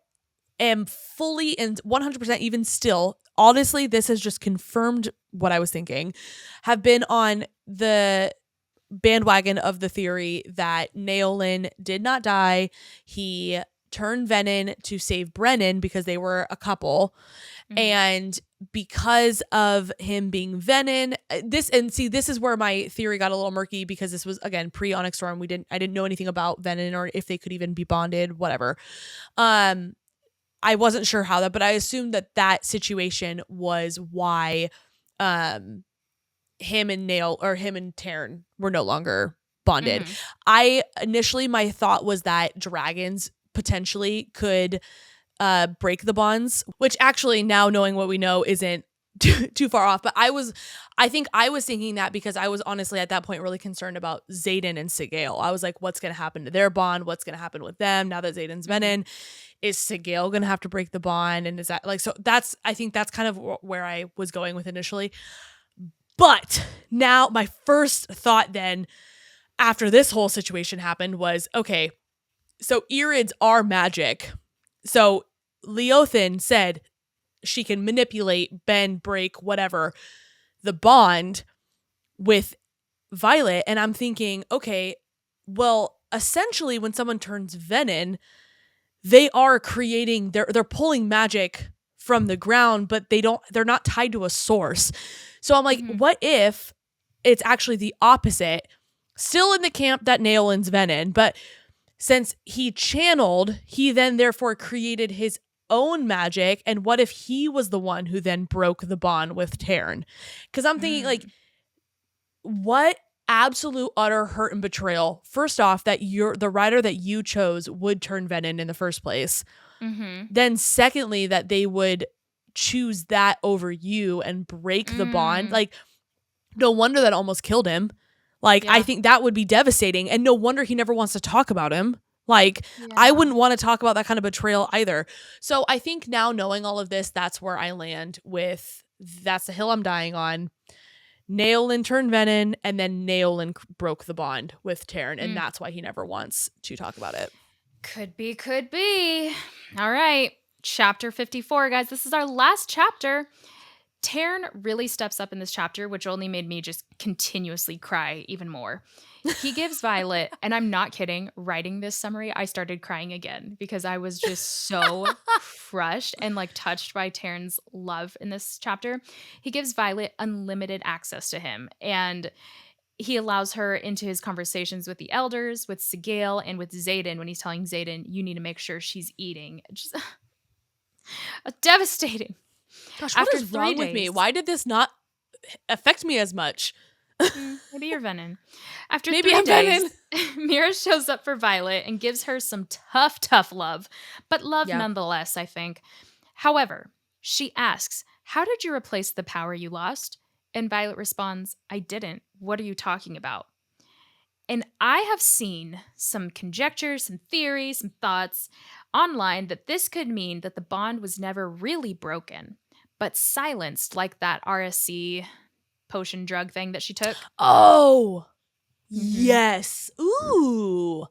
am fully and 100%, even still, honestly, this has just confirmed what I was thinking, have been on the bandwagon of the theory that Naolin did not die. He turned Venin to save Brennan because they were a couple. Mhm. And because of him being Venin, this is where my theory got a little murky, because this was again pre Onyx Storm. I didn't know anything about Venin or if they could even be bonded, whatever. I wasn't sure how but I assumed that situation was why him and Taryn were no longer bonded. Initially my thought was that dragons potentially could break the bonds, which actually now knowing what we know isn't too far off. But I think I was thinking that because I was honestly at that point really concerned about Xaden and Sigale. I was like, what's going to happen to their bond? What's going to happen with them now that Xaden's Venin? Is Sigale going to have to break the bond? And is that like, so I think that's kind of where I was going with initially. But now my first thought then after this whole situation happened was, okay, so Irids are magic. So Leothin said she can manipulate, bend, break, whatever, the bond with Violet. And I'm thinking, okay, well, essentially when someone turns Venin, they are creating, they're pulling magic from the ground, but they're not tied to a source. So I'm like, what if it's actually the opposite? Still in the camp that Naolin's Venin, but since he channeled, he then therefore created his own magic. And what if he was the one who then broke the bond with Tarn? Because I'm thinking, like, what absolute utter hurt and betrayal. First off, that the rider that you chose would turn Venin in the first place. Then secondly, that they would choose that over you and break the bond. Like, no wonder that almost killed him. Like, I think that would be devastating. And no wonder he never wants to talk about him. Like, I wouldn't want to talk about that kind of betrayal either. So I think now knowing all of this, that's where I land with, that's the hill I'm dying on. Naolin turned Venin, and then Naolin broke the bond with Tarn, and that's why he never wants to talk about it. Could be. All right. Chapter 54, guys. This is our last chapter. Tarn really steps up in this chapter, which only made me just continuously cry even more. He gives Violet, and I'm not kidding, writing this summary, I started crying again because I was just so crushed and like touched by Tarn's love in this chapter. He gives Violet unlimited access to him, and he allows her into his conversations with the elders, with Sigale, and with Xaden when he's telling Xaden, you need to make sure she's eating. Just devastating. Gosh, what is wrong with me? Why did this not affect me as much? Maybe you're Venin. After 3 days, Mira shows up for Violet and gives her some tough love, but love nonetheless, I think. However, she asks, how did you replace the power you lost? And Violet responds, I didn't. What are you talking about? And I have seen some conjectures, some theories, some thoughts online that this could mean that the bond was never really broken, but silenced, like that RSC potion drug thing that she took. Oh, yes. Ooh.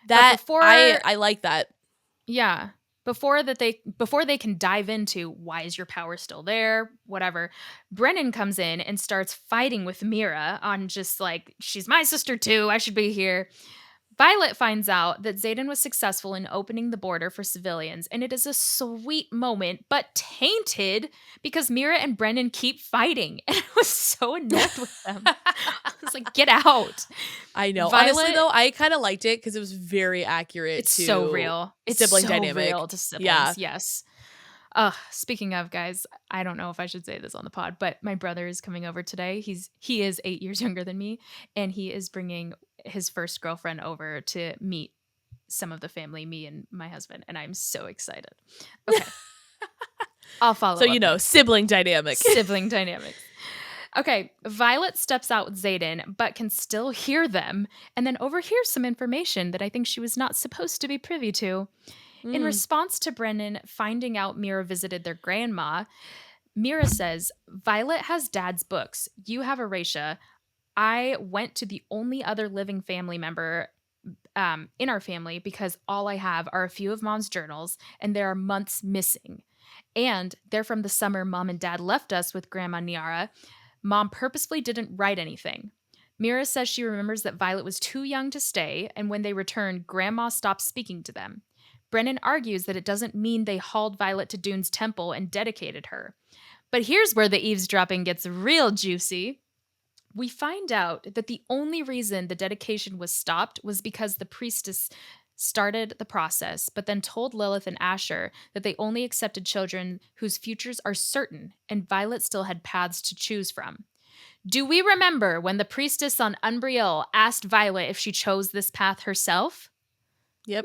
That before, I like that. Yeah. Before they can dive into why is your power still there, whatever, Brennan comes in and starts fighting with Mira on just like, she's my sister too, I should be here. Violet finds out that Xaden was successful in opening the border for civilians, and it is a sweet moment, but tainted because Mira and Brennan keep fighting, and I was so annoyed with them. I was like, get out. I know. Violet, honestly, though, I kind of liked it because it was very accurate it's to so real. It's sibling so dynamic. Real to siblings, yes. Speaking of, guys, I don't know if I should say this on the pod, but my brother is coming over today. He is 8 years younger than me, and he is bringing his first girlfriend over to meet some of the family, me and my husband, and I'm so excited. Okay. I'll follow so, up sibling dynamic. Sibling dynamics. Okay, Violet steps out with Xaden, but can still hear them, and then overhears some information that I think she was not supposed to be privy to. In response to Brennan finding out Mira visited their grandma, Mira says, Violet has Dad's books. You have Erasia. I went to the only other living family member in our family because all I have are a few of Mom's journals, and there are months missing. And they're from the summer Mom and Dad left us with Grandma Niara. Mom purposefully didn't write anything. Mira says she remembers that Violet was too young to stay, and when they returned, Grandma stopped speaking to them. Brennan argues that it doesn't mean they hauled Violet to Dune's temple and dedicated her. But here's where the eavesdropping gets real juicy. We find out that the only reason the dedication was stopped was because the priestess started the process, but then told Lilith and Asher that they only accepted children whose futures are certain, and Violet still had paths to choose from. Do we remember when the priestess on Umbriel asked Violet if she chose this path herself? Yep.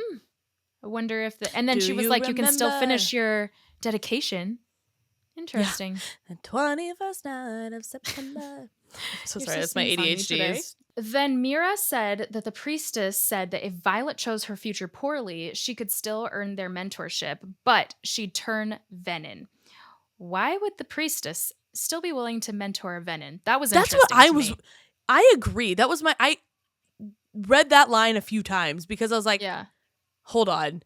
I wonder if and then she was like, you can still finish your dedication. Interesting. The 21st night of September. So sorry, that's my ADHD. Then Mira said that the priestess said that if Violet chose her future poorly, she could still earn their mentorship, but she'd turn Venin. Why would the priestess still be willing to mentor Venin? That's interesting what I agree. I read that line a few times because I was like, hold on.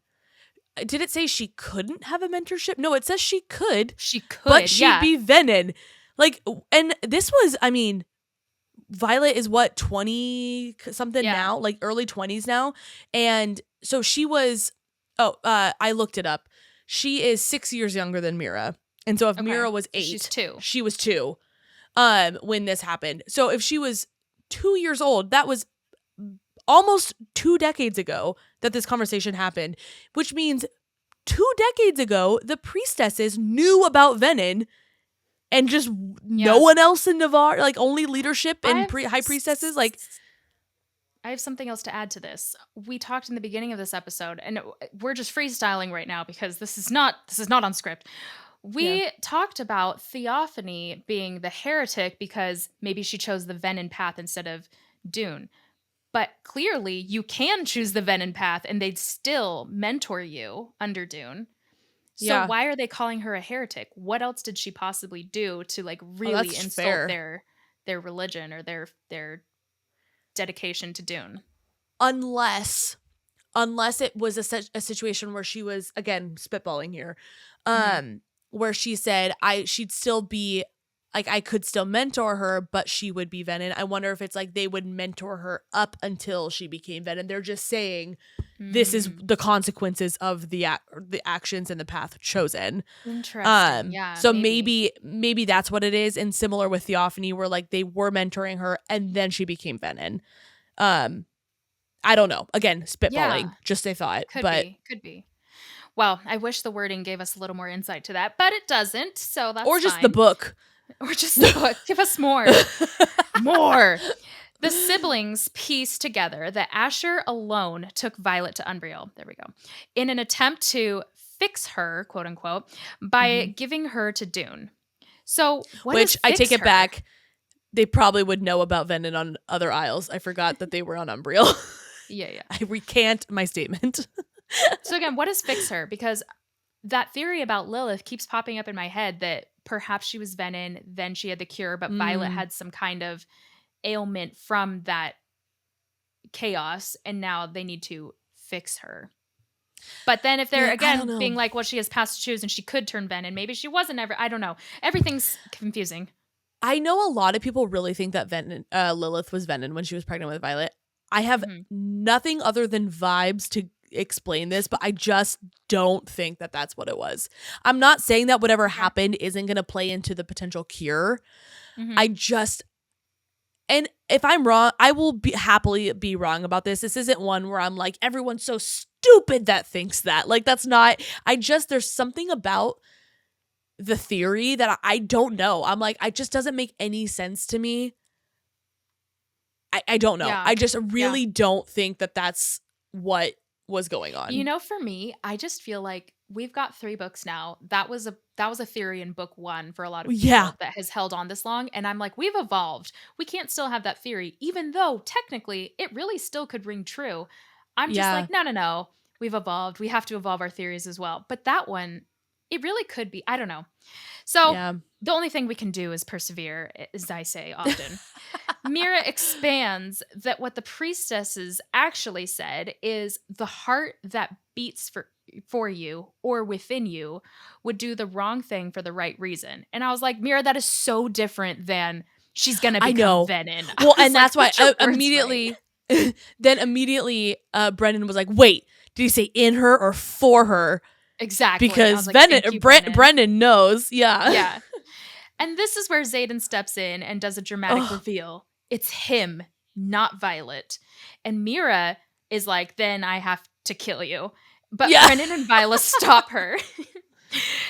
Did it say she couldn't have a mentorship? No, it says she could. She could, but she'd be Venin. Like, and this was, I mean, Violet is what, 20 something now, like early 20s now. And so she was, I looked it up. She is 6 years younger than Mira. And so if Mira was 8, she's 2. She was 2 when this happened. So if she was 2 years old, that was almost 2 decades ago that this conversation happened, which means 2 decades ago, the priestesses knew about Venin and just no one else in Navarre, like only leadership and high priestesses. Like, I have something else to add to this. We talked in the beginning of this episode, and we're just freestyling right now because this is not on script. We talked about Theophanie being the heretic because maybe she chose the Venin path instead of Dune. But clearly, you can choose the Venin path and they'd still mentor you under Dune. So why are they calling her a heretic? What else did she possibly do to like really insult their religion or their dedication to Dune? Unless it was a situation where she was, again, spitballing here, where she said she'd still be, like, I could still mentor her, but she would be Venin. I wonder if it's like they would mentor her up until she became Venin. They're just saying this is the consequences of the actions and the path chosen. Interesting. So maybe that's what it is. And similar with Theophanie, where like they were mentoring her and then she became Venin. I don't know. Again, spitballing, just a thought. Could be. Well, I wish the wording gave us a little more insight to that, but it doesn't. So that's or just fine. The book. Or just the book. Give us more. More. The siblings pieced together that Asher alone took Violet to Umbriel. There we go. In an attempt to fix her, quote unquote, by giving her to Dune. So which I take it back. They probably would know about Venin on other isles. I forgot that they were on Umbriel. Yeah. I recant my statement. So again, what is fix her? Because that theory about Lilith keeps popping up in my head that perhaps she was Venin, then she had the cure, but Violet had some kind of ailment from that chaos, and now they need to fix her. But then if they're, again, being like, well, she has past shoes and she could turn Venin, maybe she wasn't ever, I don't know. Everything's confusing. I know a lot of people really think that Lilith was Venin when she was pregnant with Violet. I have nothing other than vibes to explain this, but I just don't think that that's what it was. I'm not saying that whatever happened isn't going to play into the potential cure. And if I'm wrong, I will happily be wrong about this. This isn't one where I'm like, everyone's so stupid that thinks that. Like, that's not, there's something about the theory that I don't know. I'm like, it just doesn't make any sense to me. I don't know. I just really don't think that that's what was going on. You know, for me, I just feel like we've got 3 books now. That was a theory in book 1 for a lot of people that has held on this long. And I'm like, we've evolved. We can't still have that theory, even though technically it really still could ring true. I'm just like, no. We've evolved. We have to evolve our theories as well. But that one, it really could be. I don't know. So the only thing we can do is persevere, as I say often. Mira expands that what the priestesses actually said is the heart that beats for you or within you would do the wrong thing for the right reason. And I was like, Mira, that is so different than she's going to become Venin. Well, and that's why immediately Brendan was like, wait, did he say in her or for her? Exactly. Because Brendan knows. Yeah. And this is where Xaden steps in and does a dramatic reveal. It's him, not Violet. And Mira is like, then I have to kill you. But Brennan and Violet stop her.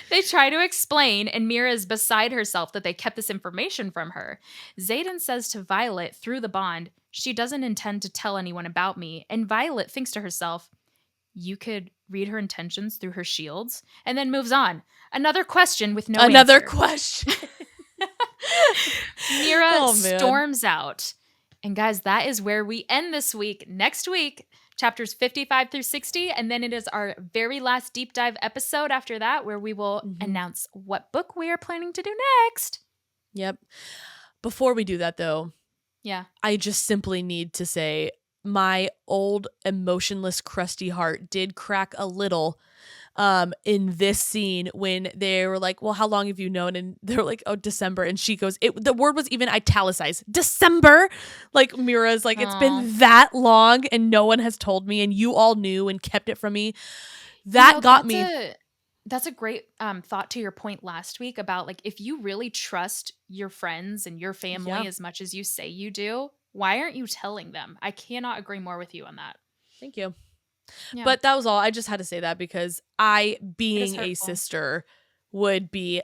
They try to explain, and Mira is beside herself that they kept this information from her. Xaden says to Violet through the bond, she doesn't intend to tell anyone about me, and Violet thinks to herself, you could read her intentions through her shields, and then moves on. Another question with no Another answer. question. Mira storms out. And guys, that is where we end this week. Next week, chapters 55 through 60. And then it is our very last deep dive episode after that, where we will announce what book we are planning to do next. Yep. Before we do that, though, yeah, I just simply need to say my old emotionless, crusty heart did crack a little in this scene when they were like, well, how long have you known? And they're like, oh, December. And she goes, the word was even italicized. December. Like Mira's like, it's been that long and no one has told me and you all knew and kept it from me. That got me. That's a great thought to your point last week about like, if you really trust your friends and your family as much as you say you do, why aren't you telling them? I cannot agree more with you on that. Thank you. Yeah. But that was all. I just had to say that because I, being a sister, would be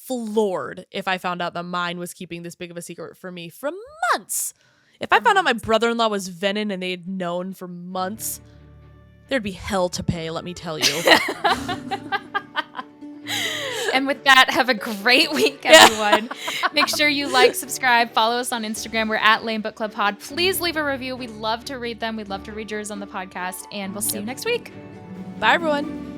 floored if I found out that mine was keeping this big of a secret for me for months. If I found out my brother-in-law was Venin and they had known for months, there'd be hell to pay, let me tell you. And with that, have a great week, everyone. Make sure you like, subscribe, follow us on Instagram. We're at L.A.M.E Book Club Pod. Please leave a review. We love to read them. We'd love to read yours on the podcast. And we'll see you next week. Bye, everyone.